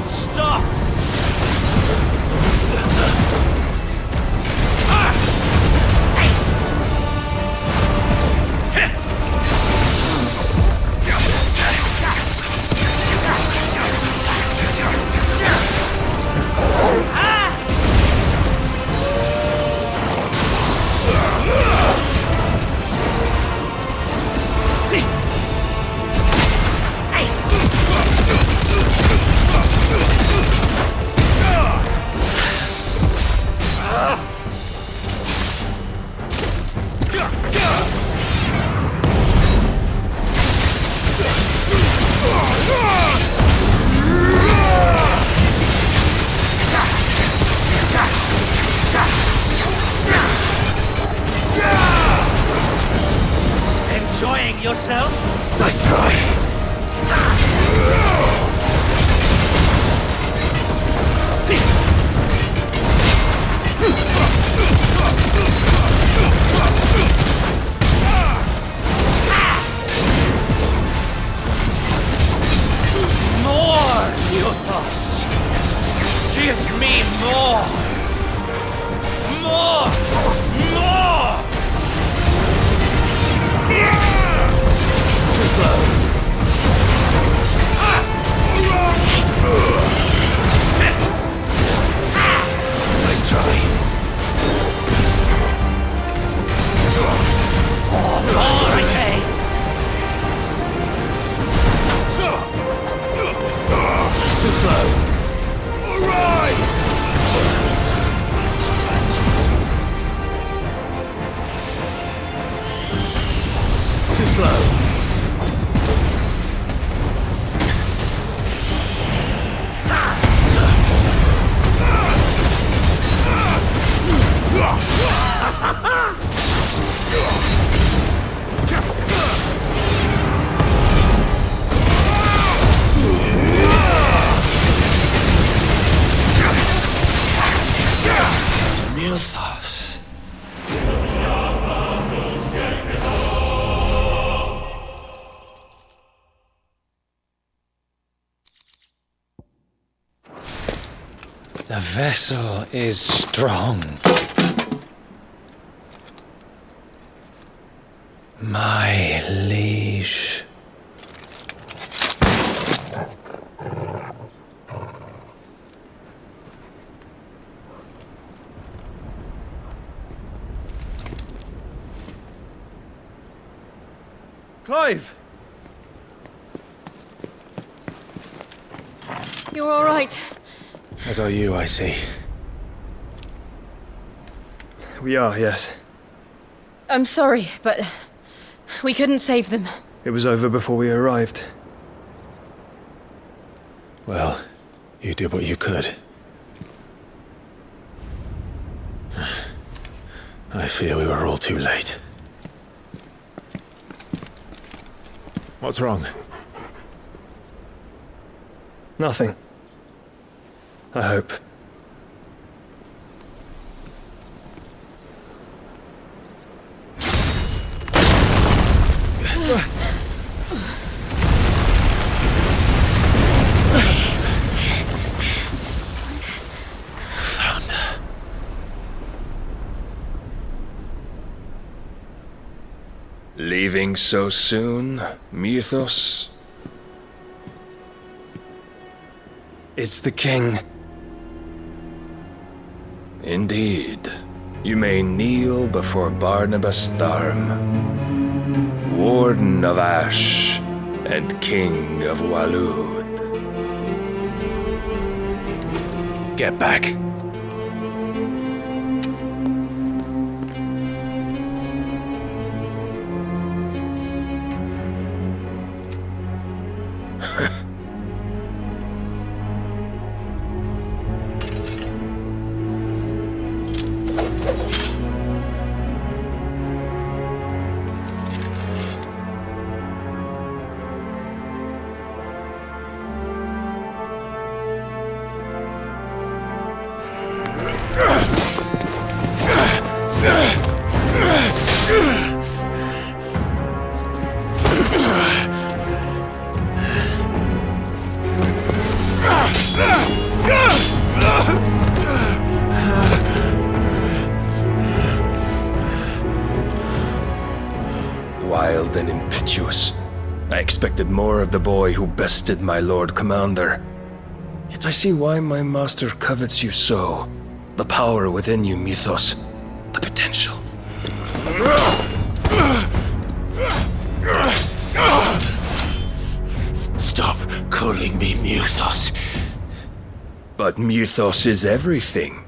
Stop! Enjoying yourself? Nice try. More, Mythos! Give me more! More! More! Too slow. Nice try. More, I say! Too slow. All right. Too slow. Mythos. The vessel is strong. My liege. Clive! You're all right. As are you, I see. We are, yes. I'm sorry, but we couldn't save them. It was over before we arrived. Well, you did what you could. I fear we were all too late. What's wrong? Nothing. I hope. Leaving so soon, Mythos? It's the king. Indeed. You may kneel before Barnabas Tharm, Warden of Ash and King of Walud. Get back. Wild and impetuous. I expected more of the boy who bested my Lord Commander. Yet I see why my master covets you so. The power within you, Mythos. The potential. Stop calling me Mythos. But Mythos is everything.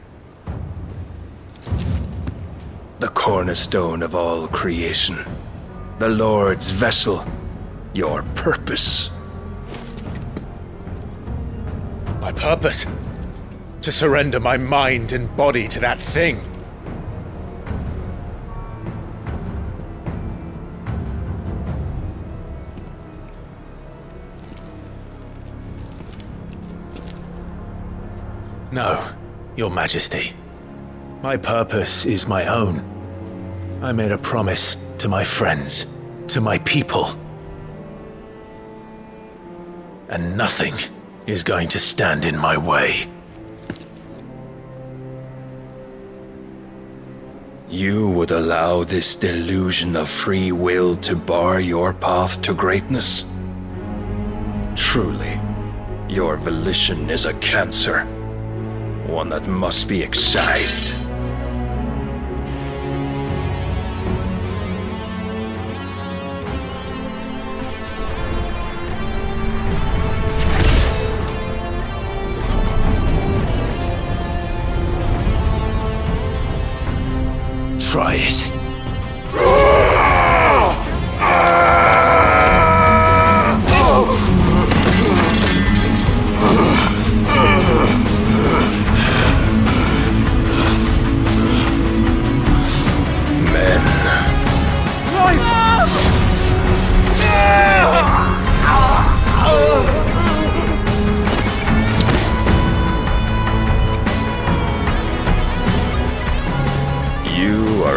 The cornerstone of all creation. The Lord's vessel. Your purpose. My purpose? To surrender my mind and body to that thing. No, Your Majesty. My purpose is my own. I made a promise to my friends, to my people. And nothing is going to stand in my way. You would allow this delusion of free will to bar your path to greatness? Truly, your volition is a cancer. One that must be excised. Try it.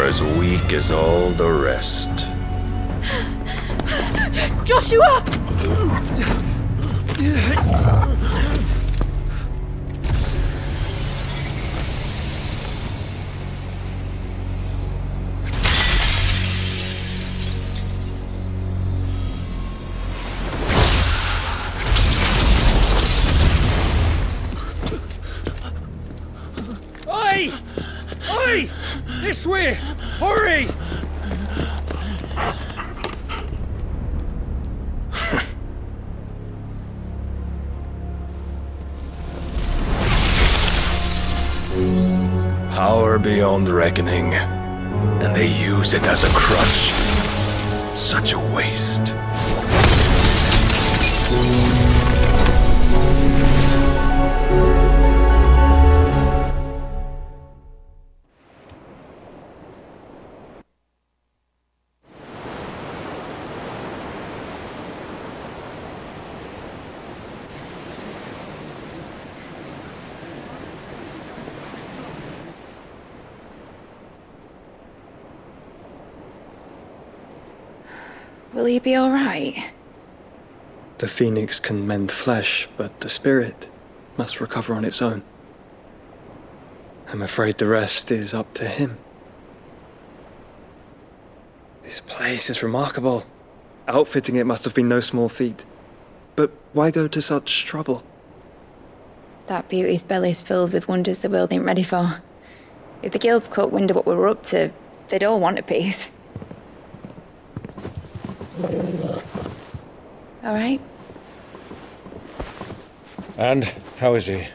As weak as all the rest. Joshua! Oi! Oi! This way! Hurry! Power beyond reckoning. And they use it as a crutch. Such a waste. Will he be alright? The phoenix can mend flesh, but the spirit must recover on its own. I'm afraid the rest is up to him. This place is remarkable. Outfitting it must have been no small feat. But why go to such trouble? That beauty's belly's filled with wonders the world ain't ready for. If the guilds caught wind of what we were up to, they'd all want a piece. All right. And how is he?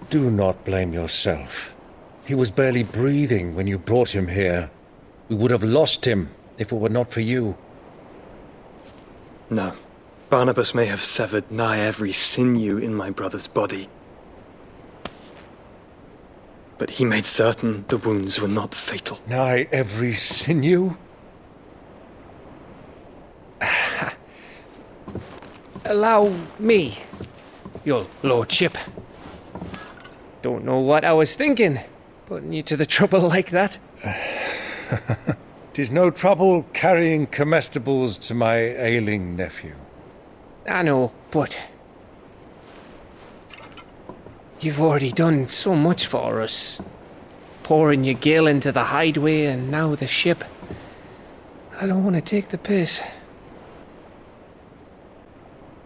Do not blame yourself. He was barely breathing when you brought him here. We would have lost him if it were not for you. No. Barnabas may have severed nigh every sinew in my brother's body. But he made certain the wounds were not fatal. Nigh every sinew? Allow me, your lordship. Don't know what I was thinking, putting you to the trouble like that. 'Tis no trouble carrying comestibles to my ailing nephew. I know, but you've already done so much for us. Pouring your gil into the hideaway and now the ship. I don't want to take the piss.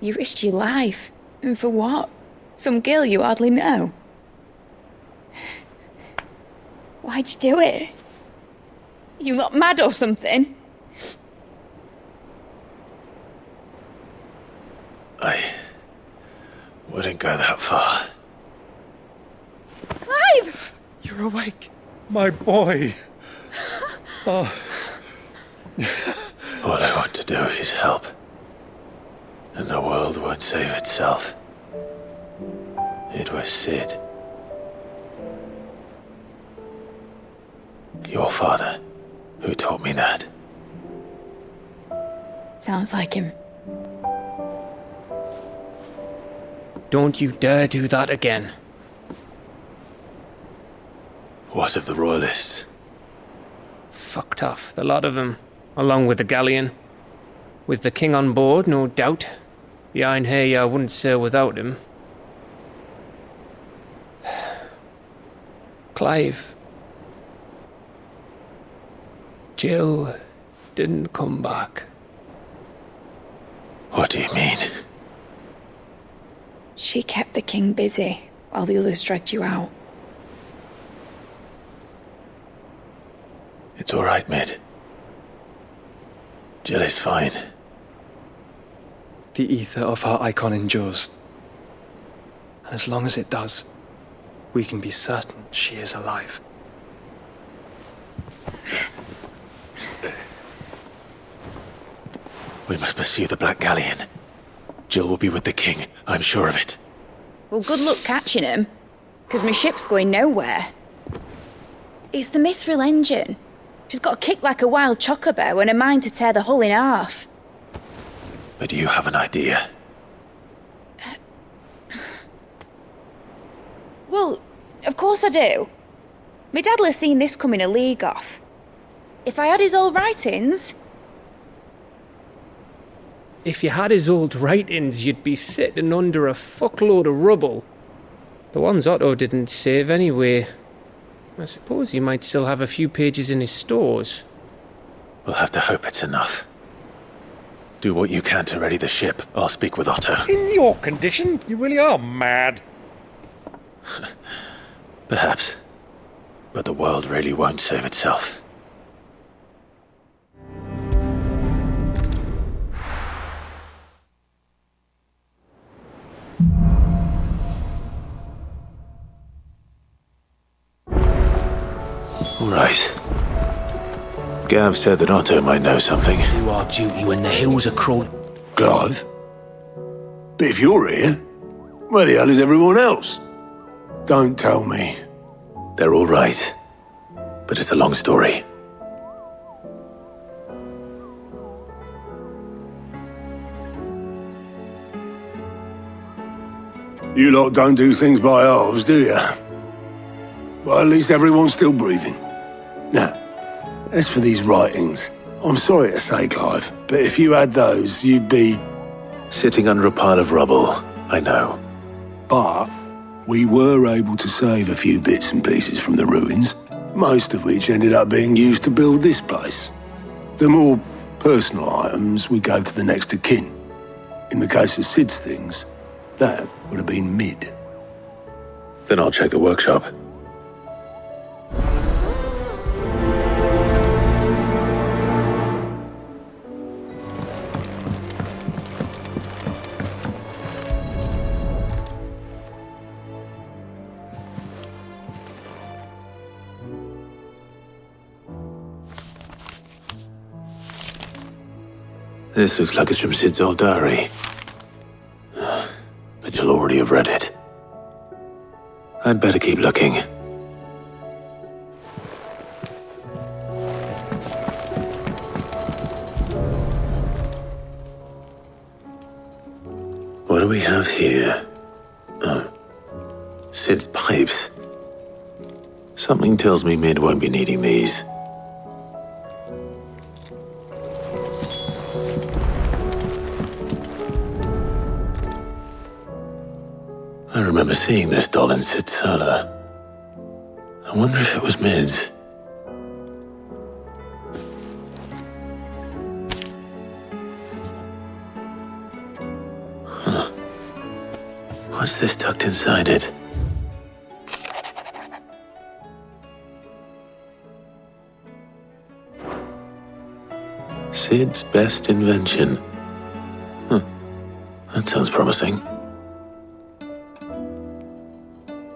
You risked your life. And for what? Some girl you hardly know. Why'd you do it? You not mad or something? I wouldn't go that far. Clive! You're awake, my boy. Oh. All I want to do is help. And the world won't save itself. It was Sid. Your father, who taught me that. Sounds like him. Don't you dare do that again. What of the Royalists? Fucked off, the lot of them, along with the galleon. With the king on board, no doubt. Behind here, I wouldn't sail without him. Clive. Jill didn't come back. What do you mean? She kept the king busy while the others dragged you out. It's all right, Mid. Jill is fine. The ether of her icon endures. And as long as it does, we can be certain she is alive. We must pursue the Black Galleon. Jill will be with the king, I'm sure of it. Well, good luck catching him, because my ship's going nowhere. It's the Mithril engine. She's got a kick like a wild chocobo and a mind to tear the hull in half. But do you have an idea? Well, of course I do. My dad'll have seen this coming a league off. If I had his old writings... If you had his old writings, you'd be sitting under a fuckload of rubble. The ones Otto didn't save anyway. I suppose he might still have a few pages in his stores. We'll have to hope it's enough. Do what you can to ready the ship. I'll speak with Otto. In your condition, you really are mad. Perhaps. But the world really won't save itself. right. Gav said that Otto might know something. Do our duty when the hills are crawling. Clive? But if you're here, where the hell is everyone else? Don't tell me. They're all right. But it's a long story. You lot don't do things by halves, do you? Well, at least everyone's still breathing. Now, as for these writings, I'm sorry to say, Clive, but if you had those, you'd be... Sitting under a pile of rubble, I know. But we were able to save a few bits and pieces from the ruins, most of which ended up being used to build this place. The more personal items we gave to the next of kin. In the case of Sid's things, that would have been mid. Then I'll check the workshop. This looks like it's from Sid's old diary. But you'll already have read it. I'd better keep looking. What do we have here? Oh. Sid's pipes. Something tells me Mid won't be needing these. I remember seeing this doll in Sid's cellar. I wonder if it was Mid's. Huh. What's this tucked inside it? Sid's best invention. Huh. That sounds promising.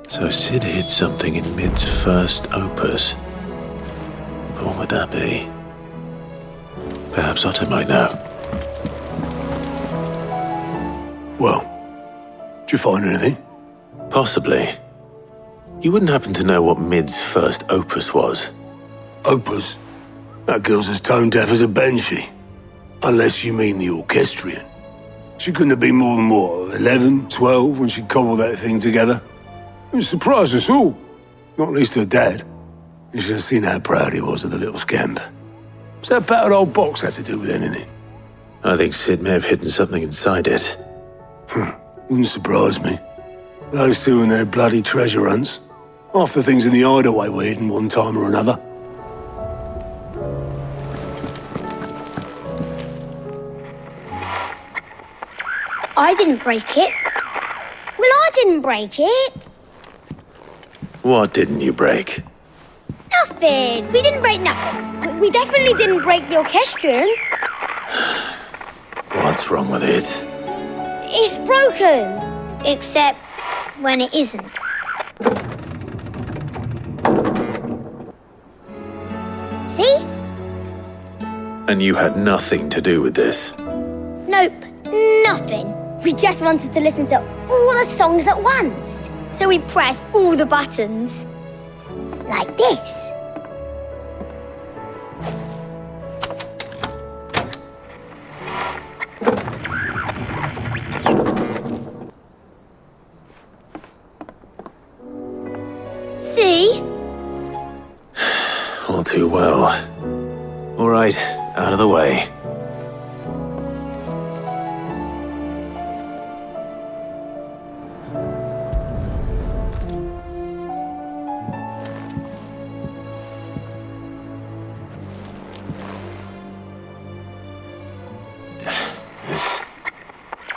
So Sid hid something in Mid's first opus. But what would that be? Perhaps Otto might know. Well, did you find anything? Possibly. You wouldn't happen to know what Mid's first opus was? Opus? That girl's as tone deaf as a banshee. Unless you mean the orchestrion. She couldn't have been more than, what, 11, 12 when she cobbled that thing together? It surprised us all. Not least her dad. You should have seen how proud he was of the little scamp. What's that battered old box have to do with anything? I think Sid may have hidden something inside it. Wouldn't surprise me. Those two and their bloody treasure hunts. Half the things in the hideaway were hidden one time or another. I didn't break it. Well, I didn't break it. What didn't you break? Nothing. We didn't break nothing. We definitely didn't break the orchestrion. What's wrong with it? It's broken. Except when it isn't. See? And you had nothing to do with this? Nope, nothing. We just wanted to listen to all the songs at once. So we pressed all the buttons. Like this. See? All too well. All right, out of the way. There's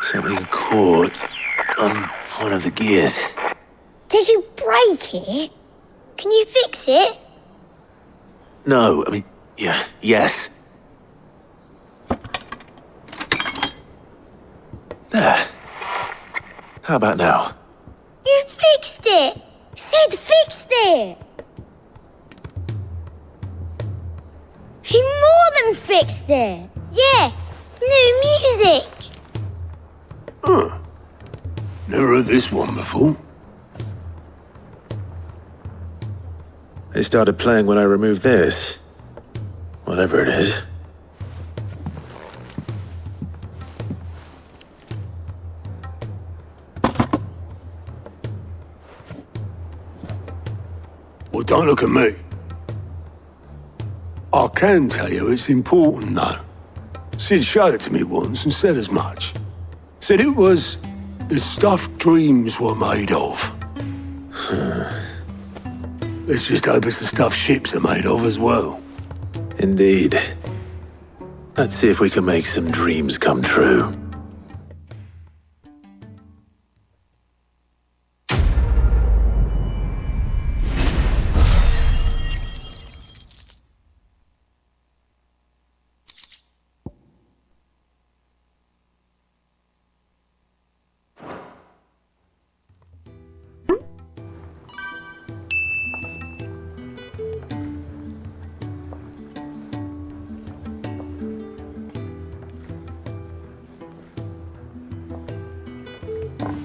something caught on one of the gears. Did you break it? Can you fix it? No, I mean, yeah, yes. There. How about now? You fixed it! Sid fixed it! fixed it. Yeah, new music. Huh. Never heard this one before. They started playing when I removed this. Whatever it is. Well, don't look at me. I can tell you it's important, though. Sid showed it to me once and said as much. Said it was the stuff dreams were made of. Let's just hope it's the stuff ships are made of as well. Indeed. Let's see if we can make some dreams come true.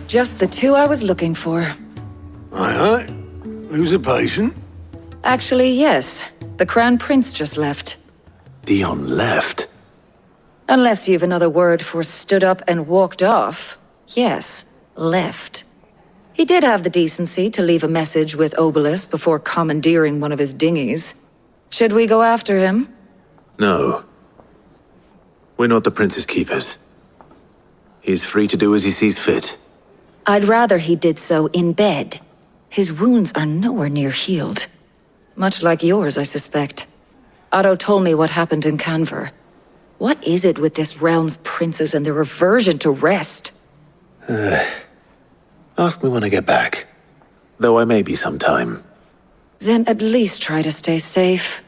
Just the two I was looking for. Aye. Who's a patient? Actually, yes. The Crown Prince just left. Dion left? Unless you've another word for stood up and walked off. Yes, left. He did have the decency to leave a message with Obelisk before commandeering one of his dinghies. Should we go after him? No. We're not the Prince's keepers. He's free to do as he sees fit. I'd rather he did so in bed. His wounds are nowhere near healed. Much like yours, I suspect. Otto told me what happened in Canver. What is it with this realm's princes and their aversion to rest? Ask me when I get back. Though I may be some time. Then at least try to stay safe.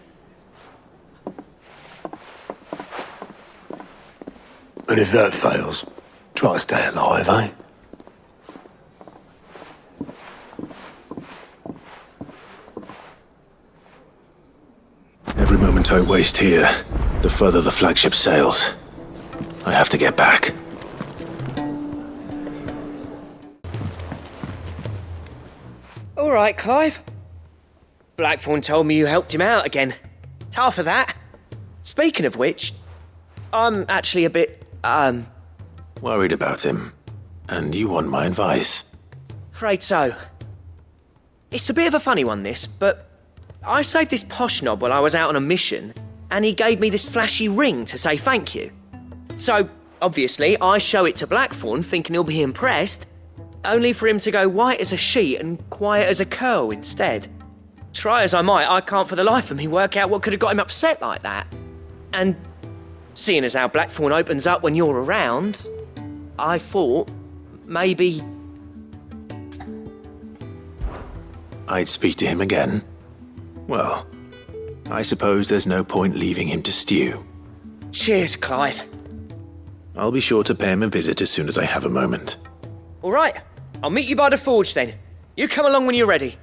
And if that fails, try to stay alive, eh? Every moment I waste here, the further the flagship sails. I have to get back. All right, Clive. Blackthorn told me you helped him out again. Tough for that. Speaking of which, I'm actually a bit, Worried about him. And you want my advice? afraid so. It's a bit of a funny one, this, but I saved this posh knob while I was out on a mission, and he gave me this flashy ring to say thank you. So, obviously, I show it to Blackthorn, thinking he'll be impressed, only for him to go white as a sheet and quiet as a curl instead. Try as I might, I can't for the life of me work out what could have got him upset like that. And seeing as how Blackthorn opens up when you're around, I thought maybe I'd speak to him again. Well, I suppose there's no point leaving him to stew. Cheers, Clive. I'll be sure to pay him a visit as soon as I have a moment. All right, I'll meet you by the forge then. You come along when you're ready.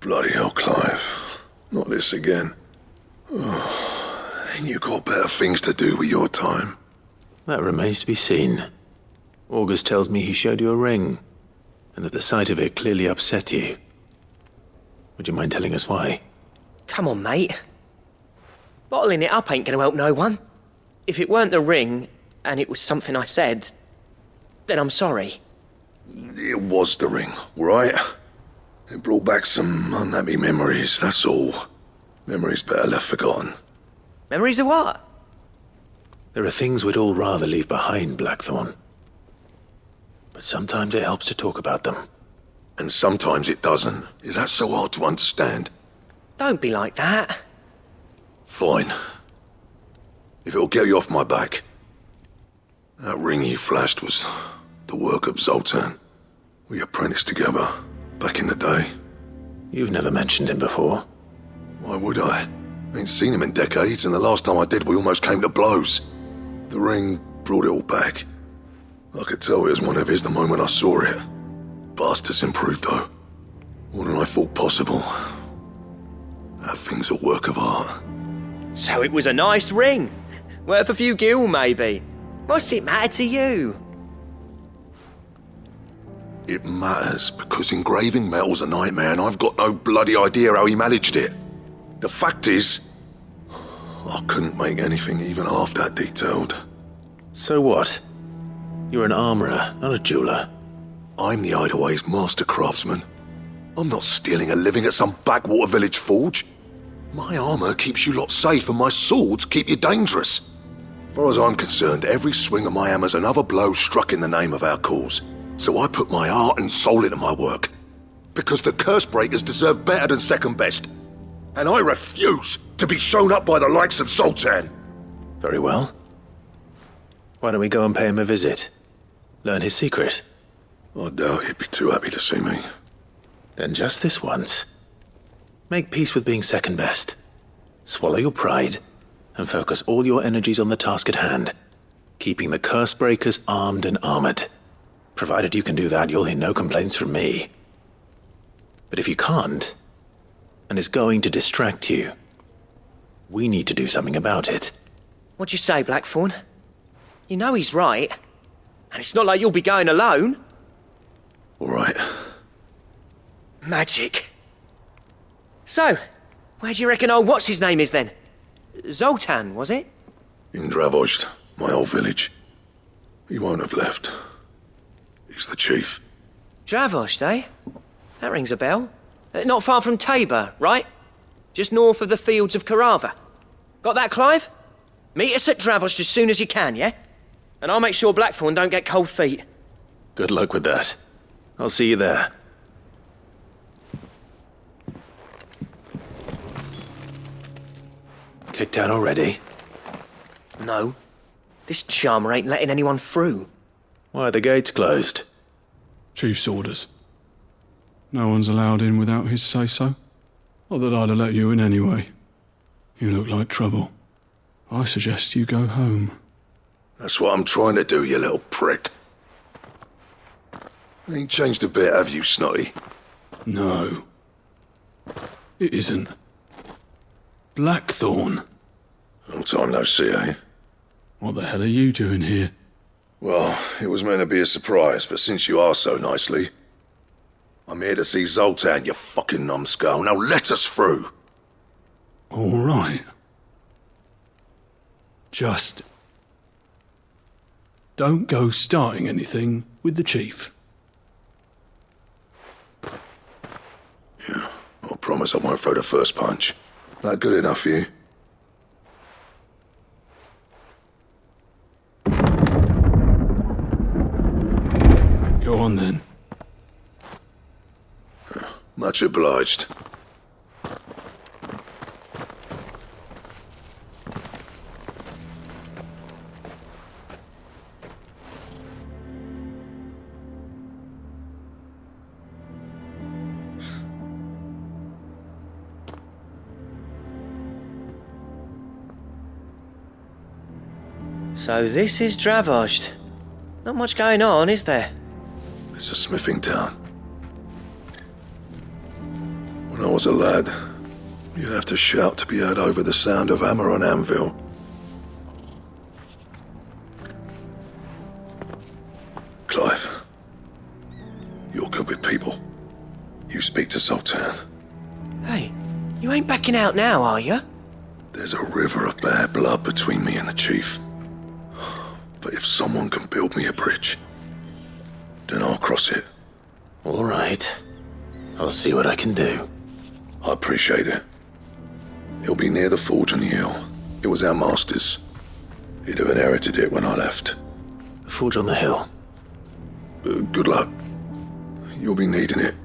Bloody hell, Clive. Not this again. Ain't you got better things to do with your time? That remains to be seen. August tells me he showed you a ring, and that the sight of it clearly upset you. Would you mind telling us why? Come on, mate. Bottling it up ain't gonna help no one. If it weren't the ring, and it was something I said, then I'm sorry. It was the ring, right? It brought back some unhappy memories, that's all. Memories better left forgotten. Memories of what? There are things we'd all rather leave behind, Blackthorn. But sometimes it helps to talk about them. And sometimes it doesn't. Is that so hard to understand? Don't be like that. Fine. If it'll get you off my back. That ring he flashed was the work of Zoltan. We apprenticed together, back in the day. You've never mentioned him before. Why would I? Ain't seen him in decades, and the last time I did, we almost came to blows. The ring brought it all back. I could tell it was one of his the moment I saw it. Bastard's improved, though. More than I thought possible. That thing's a work of art. So it was a nice ring. Worth a few gil, maybe. What's it matter to you? It matters because engraving metal's a nightmare, and I've got no bloody idea how he managed it. The fact is, I couldn't make anything even half that detailed. So what? You're an armourer, not a jeweller. I'm the Hideaway's master craftsman. I'm not stealing a living at some backwater village forge. My armour keeps you lot safe, and my swords keep you dangerous. As far as I'm concerned, every swing of my hammer's another blow struck in the name of our cause. So I put my heart and soul into my work. Because the curse breakers deserve better than second best. And I refuse to be shown up by the likes of Zoltan. Very well. Why don't we go and pay him a visit? Learn his secret? I doubt he'd be too happy to see me. Then just this once. Make peace with being second best. Swallow your pride and focus all your energies on the task at hand. Keeping the curse breakers armed and armoured. Provided you can do that, you'll hear no complaints from me. But if you can't, and it's going to distract you, we need to do something about it. What'd you say, Blackthorn? You know he's right. And it's not like you'll be going alone. All right. Magic. So, where do you reckon old what's-his-name is then? Zoltan, was it? In Dravozd, my old village. He won't have left. He's the chief. Dravozd, eh? That rings a bell. Not far from Tabor, right? Just north of the fields of Carava. Got that, Clive? Meet us at Dravozd as soon as you can, yeah? And I'll make sure Blackthorn don't get cold feet. Good luck with that. I'll see you there. Kicked out already? No. This charmer ain't letting anyone through. Why are the gates closed? Chief's orders. No one's allowed in without his say-so. Not that I'd have let you in anyway. You look like trouble. I suggest you go home. That's what I'm trying to do, you little prick. Ain't changed a bit, have you, Snotty? No. It isn't. Blackthorn. Long time no see, eh? What the hell are you doing here? Well, it was meant to be a surprise, but since you asked so nicely, I'm here to see Zoltan, you fucking numbskull. Now let us through. All right. Just don't go starting anything with the chief. Yeah, I promise I won't throw the first punch. That good enough for you? Go on then. Much obliged. So this is Dravozd. Not much going on, is there? It's a smithing town. When I was a lad, you'd have to shout to be heard over the sound of hammer on anvil. Clive, you're good with people. You speak to Zoltan. Hey, you ain't backing out now, are you? There's a river of bad blood between me and the chief. But if someone can build me a bridge, then I'll cross it. All right. I'll see what I can do. I appreciate it. It'll be near the forge on the hill. It was our master's. He'd have inherited it when I left. The forge on the hill? Good luck. You'll be needing it.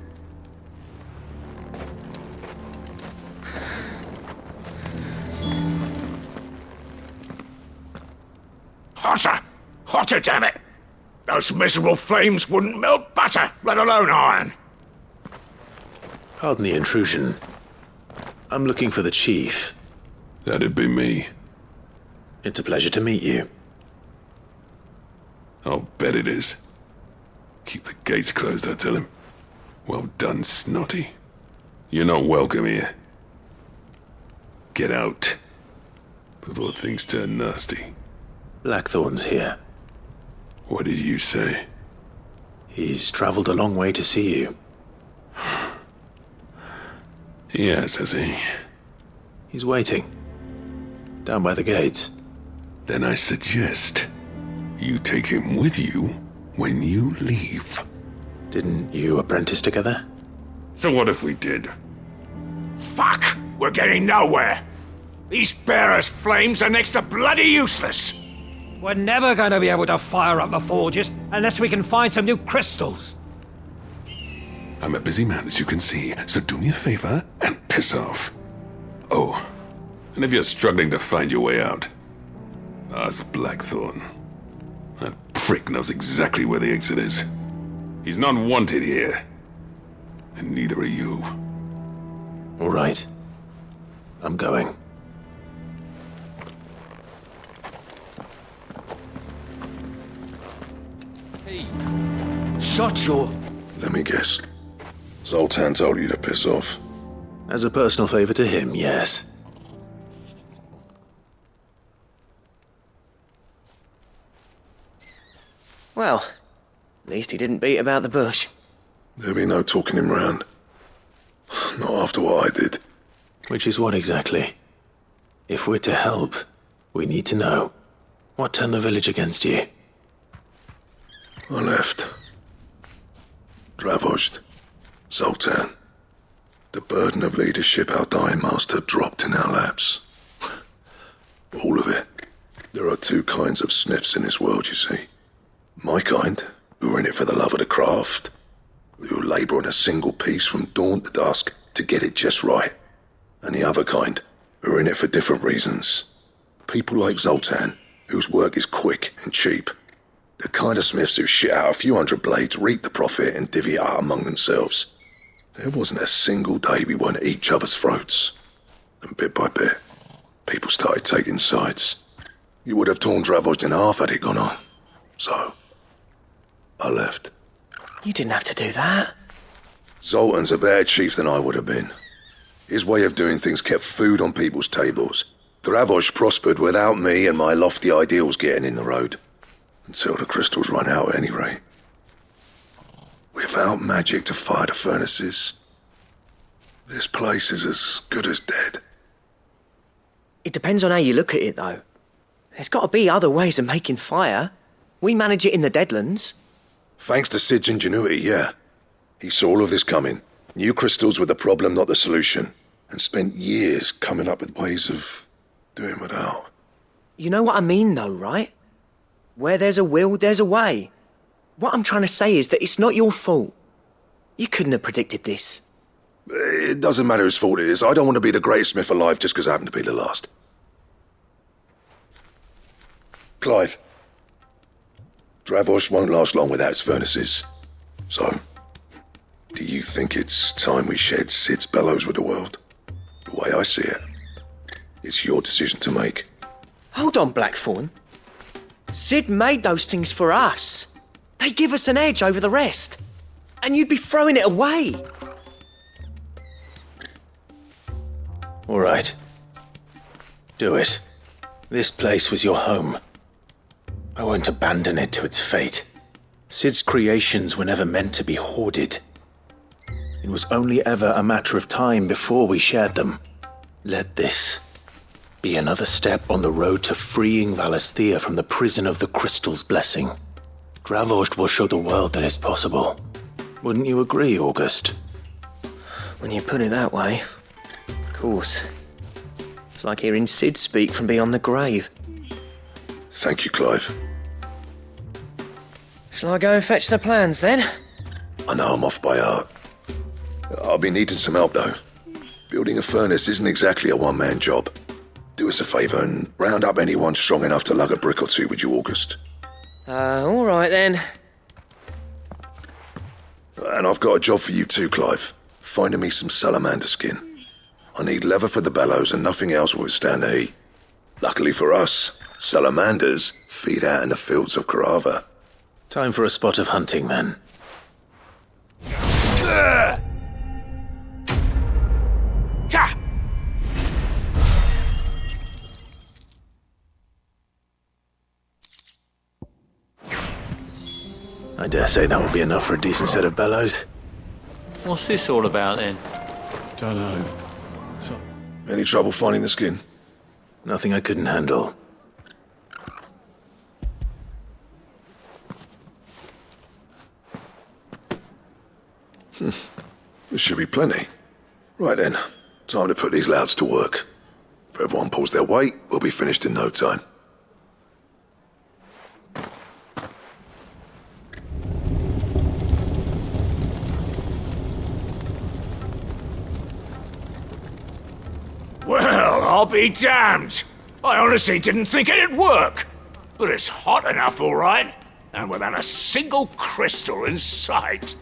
Hotter! Hotter, damn it! Those miserable flames wouldn't melt butter, let alone iron. Pardon the intrusion. I'm looking for the chief. That'd be me. It's a pleasure to meet you. I'll bet it is. Keep the gates closed, I tell him. Well done, Snotty. You're not welcome here. Get out. Before things turn nasty. Blackthorn's here. What did you say? He's traveled a long way to see you. Yes, has he? He's waiting. Down by the gates. Then I suggest you take him with you when you leave. Didn't you apprentice together? So what if we did? Fuck! We're getting nowhere! These bearers' flames are next to bloody useless! We're never going to be able to fire up the forges unless we can find some new crystals. I'm a busy man, as you can see, so do me a favor and piss off. Oh, and if you're struggling to find your way out, ask Blackthorn. That prick knows exactly where the exit is. He's not wanted here. And neither are you. All right. I'm going. Hey. Shut your... Let me guess. Zoltan told you to piss off. As a personal favor to him, yes. Well, at least he didn't beat about the bush. There'll be no talking him round. Not after what I did. Which is what exactly? If we're to help, we need to know. What turned the village against you? I left. Dravost. Zoltan. The burden of leadership our dying master dropped in our laps. All of it. There are two kinds of smiths in this world, you see. My kind, who are in it for the love of the craft, who labour on a single piece from dawn to dusk to get it just right. And the other kind, who are in it for different reasons. People like Zoltan, whose work is quick and cheap. The kind of smiths who shit out a few hundred blades, reap the profit, and divvy it out among themselves. There wasn't a single day we weren't at each other's throats. And bit by bit, people started taking sides. You would have torn Dravost in half had it gone on. So, I left. You didn't have to do that. Zoltan's a better chief than I would have been. His way of doing things kept food on people's tables. Dravost prospered without me and my lofty ideals getting in the road. Until the crystals run out at any rate. Without magic to fire the furnaces, this place is as good as dead. It depends on how you look at it, though. There's got to be other ways of making fire. We manage it in the Deadlands. Thanks to Sid's ingenuity, yeah. He saw all of this coming. Knew crystals were the problem, not the solution. And spent years coming up with ways of doing without. You know what I mean, though, right? Where there's a will, there's a way. What I'm trying to say is that it's not your fault. You couldn't have predicted this. It doesn't matter whose fault it is. I don't want to be the greatest smith alive just because I happen to be the last. Clive. Dravost won't last long without its furnaces. So, do you think it's time we shed Sid's bellows with the world? The way I see it, it's your decision to make. Hold on, Blackthorn. Sid made those things for us. They give us an edge over the rest. And you'd be throwing it away. All right. Do it. This place was your home. I won't abandon it to its fate. Sid's creations were never meant to be hoarded. It was only ever a matter of time before we shared them. Let this be another step on the road to freeing Valisthea from the prison of the Crystal's blessing. Dravost will show the world that it's possible. Wouldn't you agree, August? When you put it that way, of course. It's like hearing Sid speak from beyond the grave. Thank you, Clive. Shall I go and fetch the plans, then? I know I'm off by heart. I'll be needing some help, though. Building a furnace isn't exactly a one-man job. Do us a favour and round up anyone strong enough to lug a brick or two with you, August. All right, then. And I've got a job for you too, Clive. Finding me some salamander skin. I need leather for the bellows and nothing else will withstand the heat. Luckily for us, salamanders feed out in the fields of Carava. Time for a spot of hunting, then. I dare say that will be enough for a decent set of bellows. What's this all about, then? Don't know. Any trouble finding the skin? Nothing I couldn't handle. There should be plenty. Right then, time to put these louds to work. If everyone pulls their weight, we'll be finished in no time. Well, I'll be damned. I honestly didn't think it'd work. But it's hot enough, all right. And without a single crystal in sight.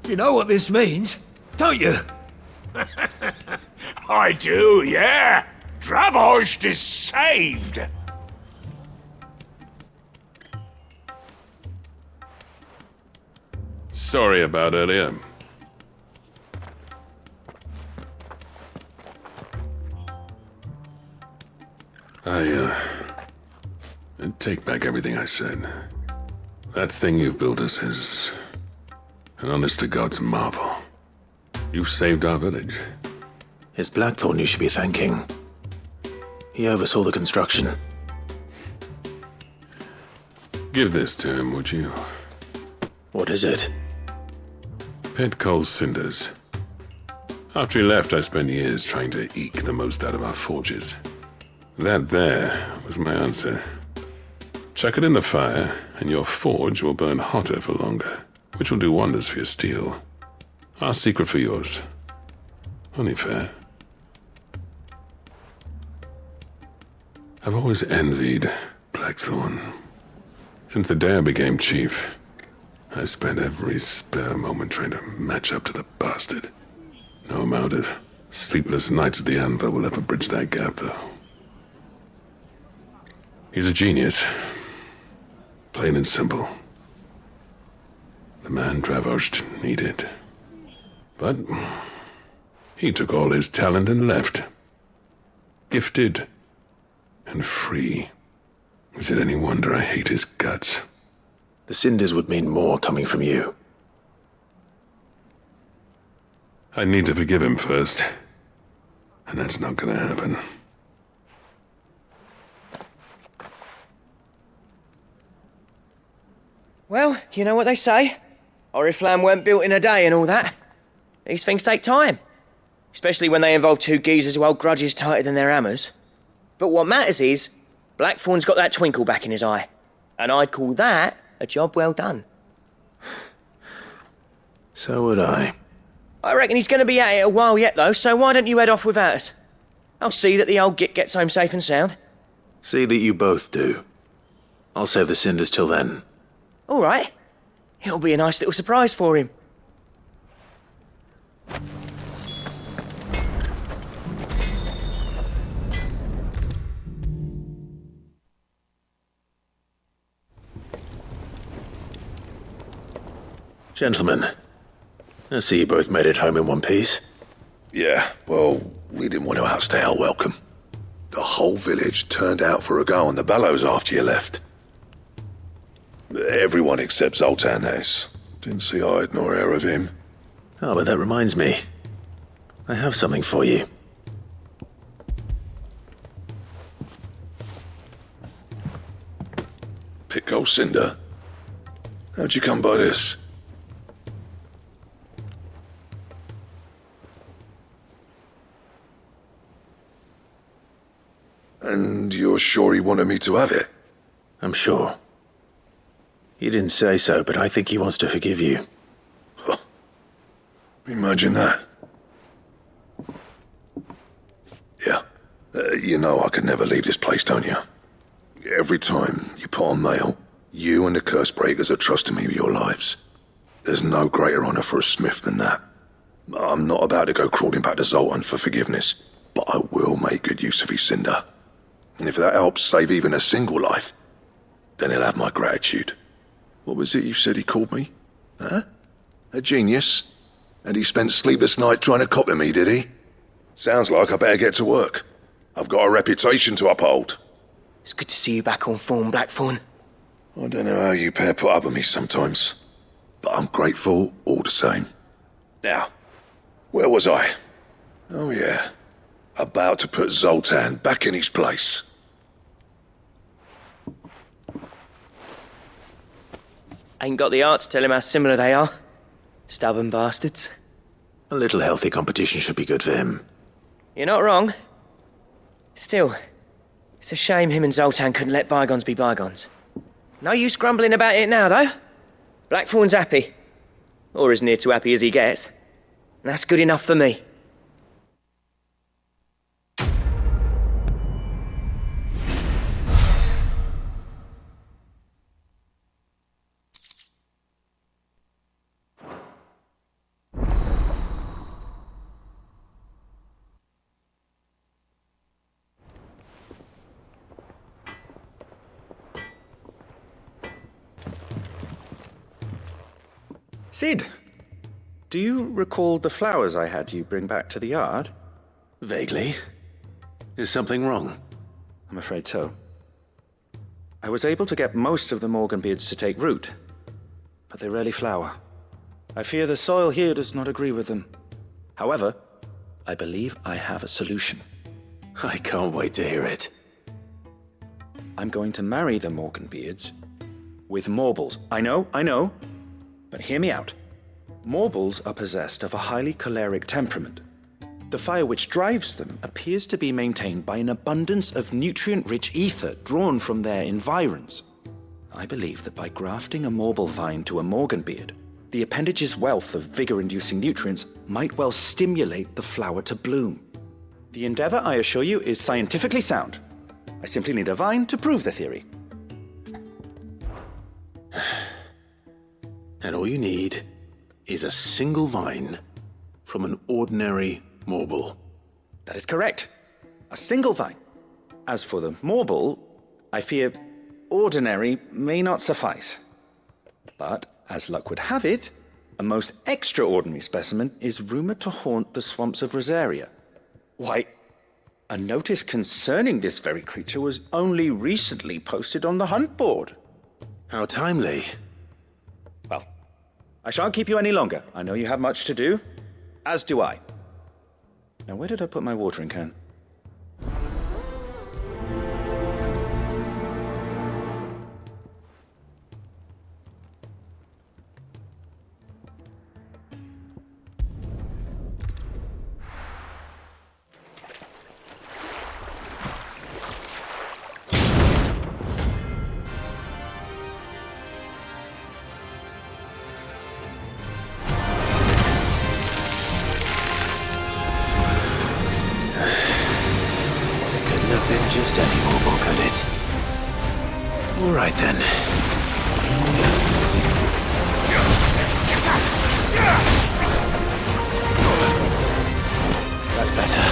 You know what this means, don't you? I do, yeah. Dravost is saved. Sorry about earlier. I take back everything I said. That thing you built us is an honest-to-God's marvel. You've saved our village. It's Blackthorn you should be thanking. He oversaw the construction. Give this to him, would you? What is it? Pet coal cinders. After he left, I spent years trying to eke the most out of our forges. That there was my answer. Chuck it in the fire, and your forge will burn hotter for longer, which will do wonders for your steel. Our secret for yours. Only fair. I've always envied Blackthorn. Since the day I became chief, I spent every spare moment trying to match up to the bastard. No amount of sleepless nights at the anvil will ever bridge that gap, though. He's a genius. Plain and simple. The man Dravost needed. But he took all his talent and left. Gifted and free. Is it any wonder I hate his guts? The cinders would mean more coming from you. I need to forgive him first. And that's not gonna happen. Well, you know what they say. Oriflamme weren't built in a day and all that. These things take time. Especially when they involve two geezers who hold grudges tighter than their hammers. But what matters is, Blackthorn's got that twinkle back in his eye. And I'd call that a job well done. So would I. I reckon he's going to be at it a while yet, though, so why don't you head off without us? I'll see that the old git gets home safe and sound. See that you both do. I'll save the cinders till then. All right. It'll be a nice little surprise for him. Gentlemen, I see you both made it home in one piece. Yeah, well, we didn't want to outstay our welcome. The whole village turned out for a go on the bellows after you left. Everyone except Zoltan has. Didn't see hide nor hair of him. Oh, but that reminds me. I have something for you. Pico Cinder? How'd you come by this? And you're sure he wanted me to have it? I'm sure. He didn't say so, but I think he wants to forgive you. Huh. Imagine that. Yeah. You know I could never leave this place, don't you? Every time you put on mail, you and the curse breakers are trusting me with your lives. There's no greater honor for a smith than that. I'm not about to go crawling back to Zoltan for forgiveness, but I will make good use of his cinder. And if that helps save even a single life, then he'll have my gratitude. What was it you said he called me? Huh? A genius? And he spent sleepless night trying to copy me, did he? Sounds like I better get to work. I've got a reputation to uphold. It's good to see you back on form, Blackthorn. I don't know how you pair put up with me sometimes, but I'm grateful all the same. Now, where was I? Oh yeah, about to put Zoltan back in his place. Ain't got the art to tell him how similar they are. Stubborn bastards. A little healthy competition should be good for him. You're not wrong. Still, it's a shame him and Zoltan couldn't let bygones be bygones. No use grumbling about it now, though. Blackthorn's happy. Or as near to happy as he gets. And that's good enough for me. Sid, do you recall the flowers I had you bring back to the yard? Vaguely. Is something wrong? I'm afraid so. I was able to get most of the Morganbeards to take root, but they rarely flower. I fear the soil here does not agree with them. However, I believe I have a solution. I can't wait to hear it. I'm going to marry the Morganbeards with Morbles. I know. But hear me out. Morbles are possessed of a highly choleric temperament. The fire which drives them appears to be maintained by an abundance of nutrient-rich ether drawn from their environs. I believe that by grafting a Morble vine to a Morganbeard, the appendage's wealth of vigor-inducing nutrients might well stimulate the flower to bloom. The endeavor, I assure you, is scientifically sound. I simply need a vine to prove the theory. And all you need is a single vine from an ordinary Morble. That is correct. A single vine. As for the Morble, I fear ordinary may not suffice. But, as luck would have it, a most extraordinary specimen is rumored to haunt the swamps of Rosaria. Why, a notice concerning this very creature was only recently posted on the hunt board. How timely. Well, I shan't keep you any longer. I know you have much to do, as do I. Now, where did I put my watering can? Just any Morble, could it? All right then. That's better.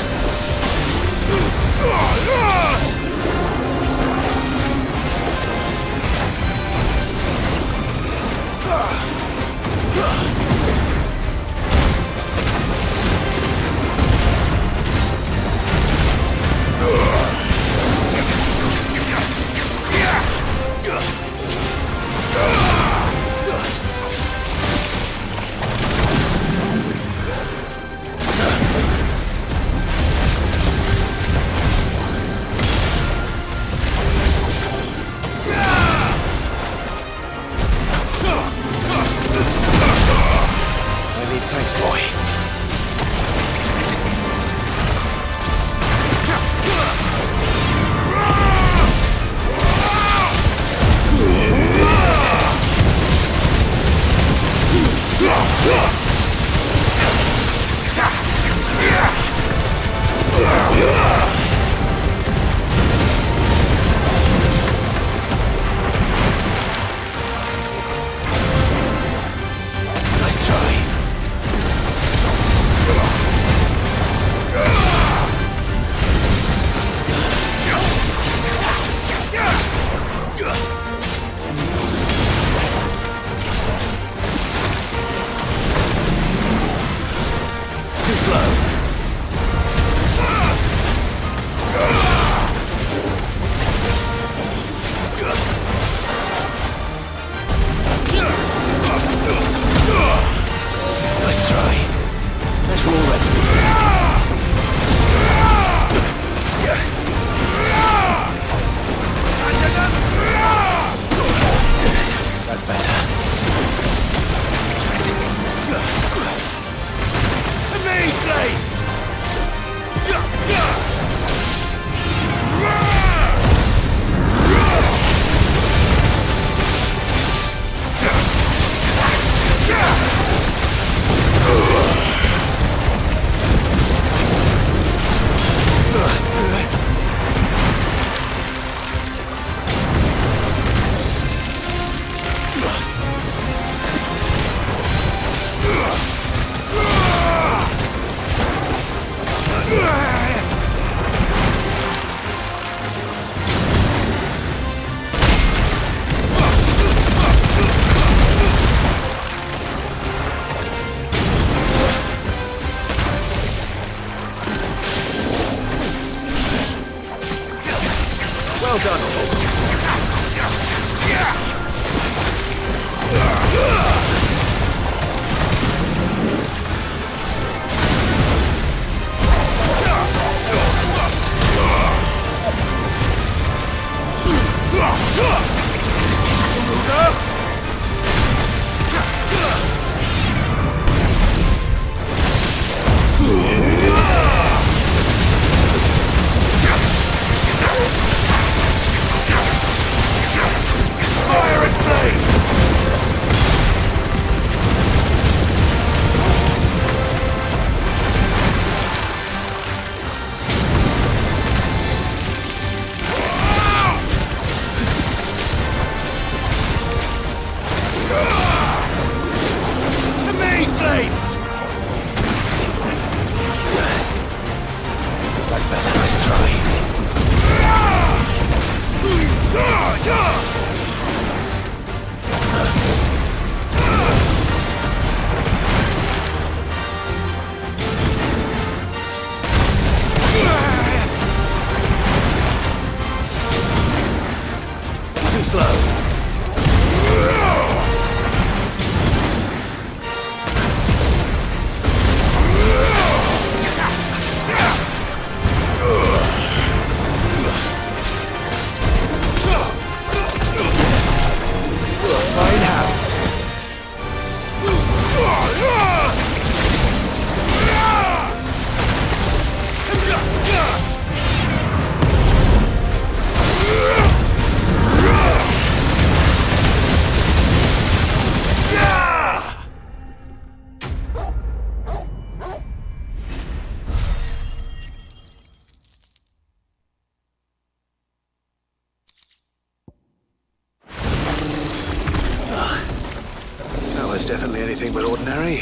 Definitely anything but ordinary.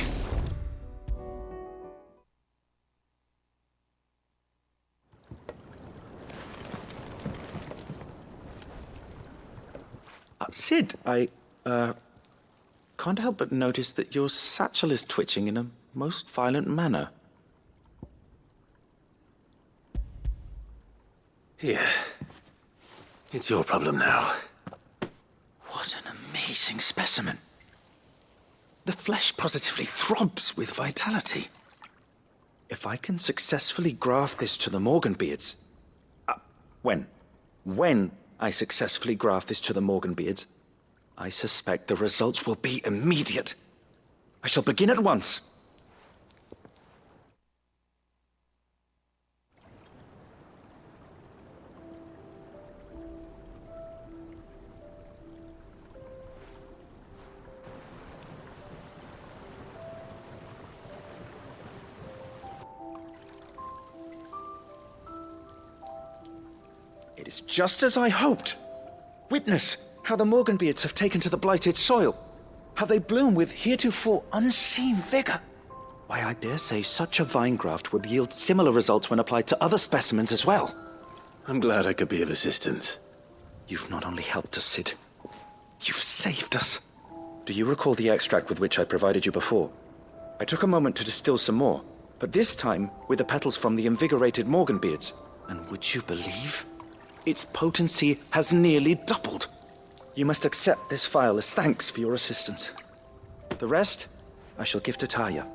Sid, I can't help but notice that your satchel is twitching in a most violent manner. Here. It's your problem now. What an amazing specimen. The flesh positively throbs with vitality. If I can successfully graft this to the Morganbeards... When I successfully graft this to the Morganbeards, I suspect the results will be immediate. I shall begin at once. It is just as I hoped. Witness how the Morganbeards have taken to the blighted soil. How they bloom with heretofore unseen vigor. Why, I dare say such a vine graft would yield similar results when applied to other specimens as well. I'm glad I could be of assistance. You've not only helped us, Sid. You've saved us. Do you recall the extract with which I provided you before? I took a moment to distill some more, but this time with the petals from the invigorated Morganbeards. And would you believe? Its potency has nearly doubled. You must accept this vial as thanks for your assistance. The rest, I shall give to Taya.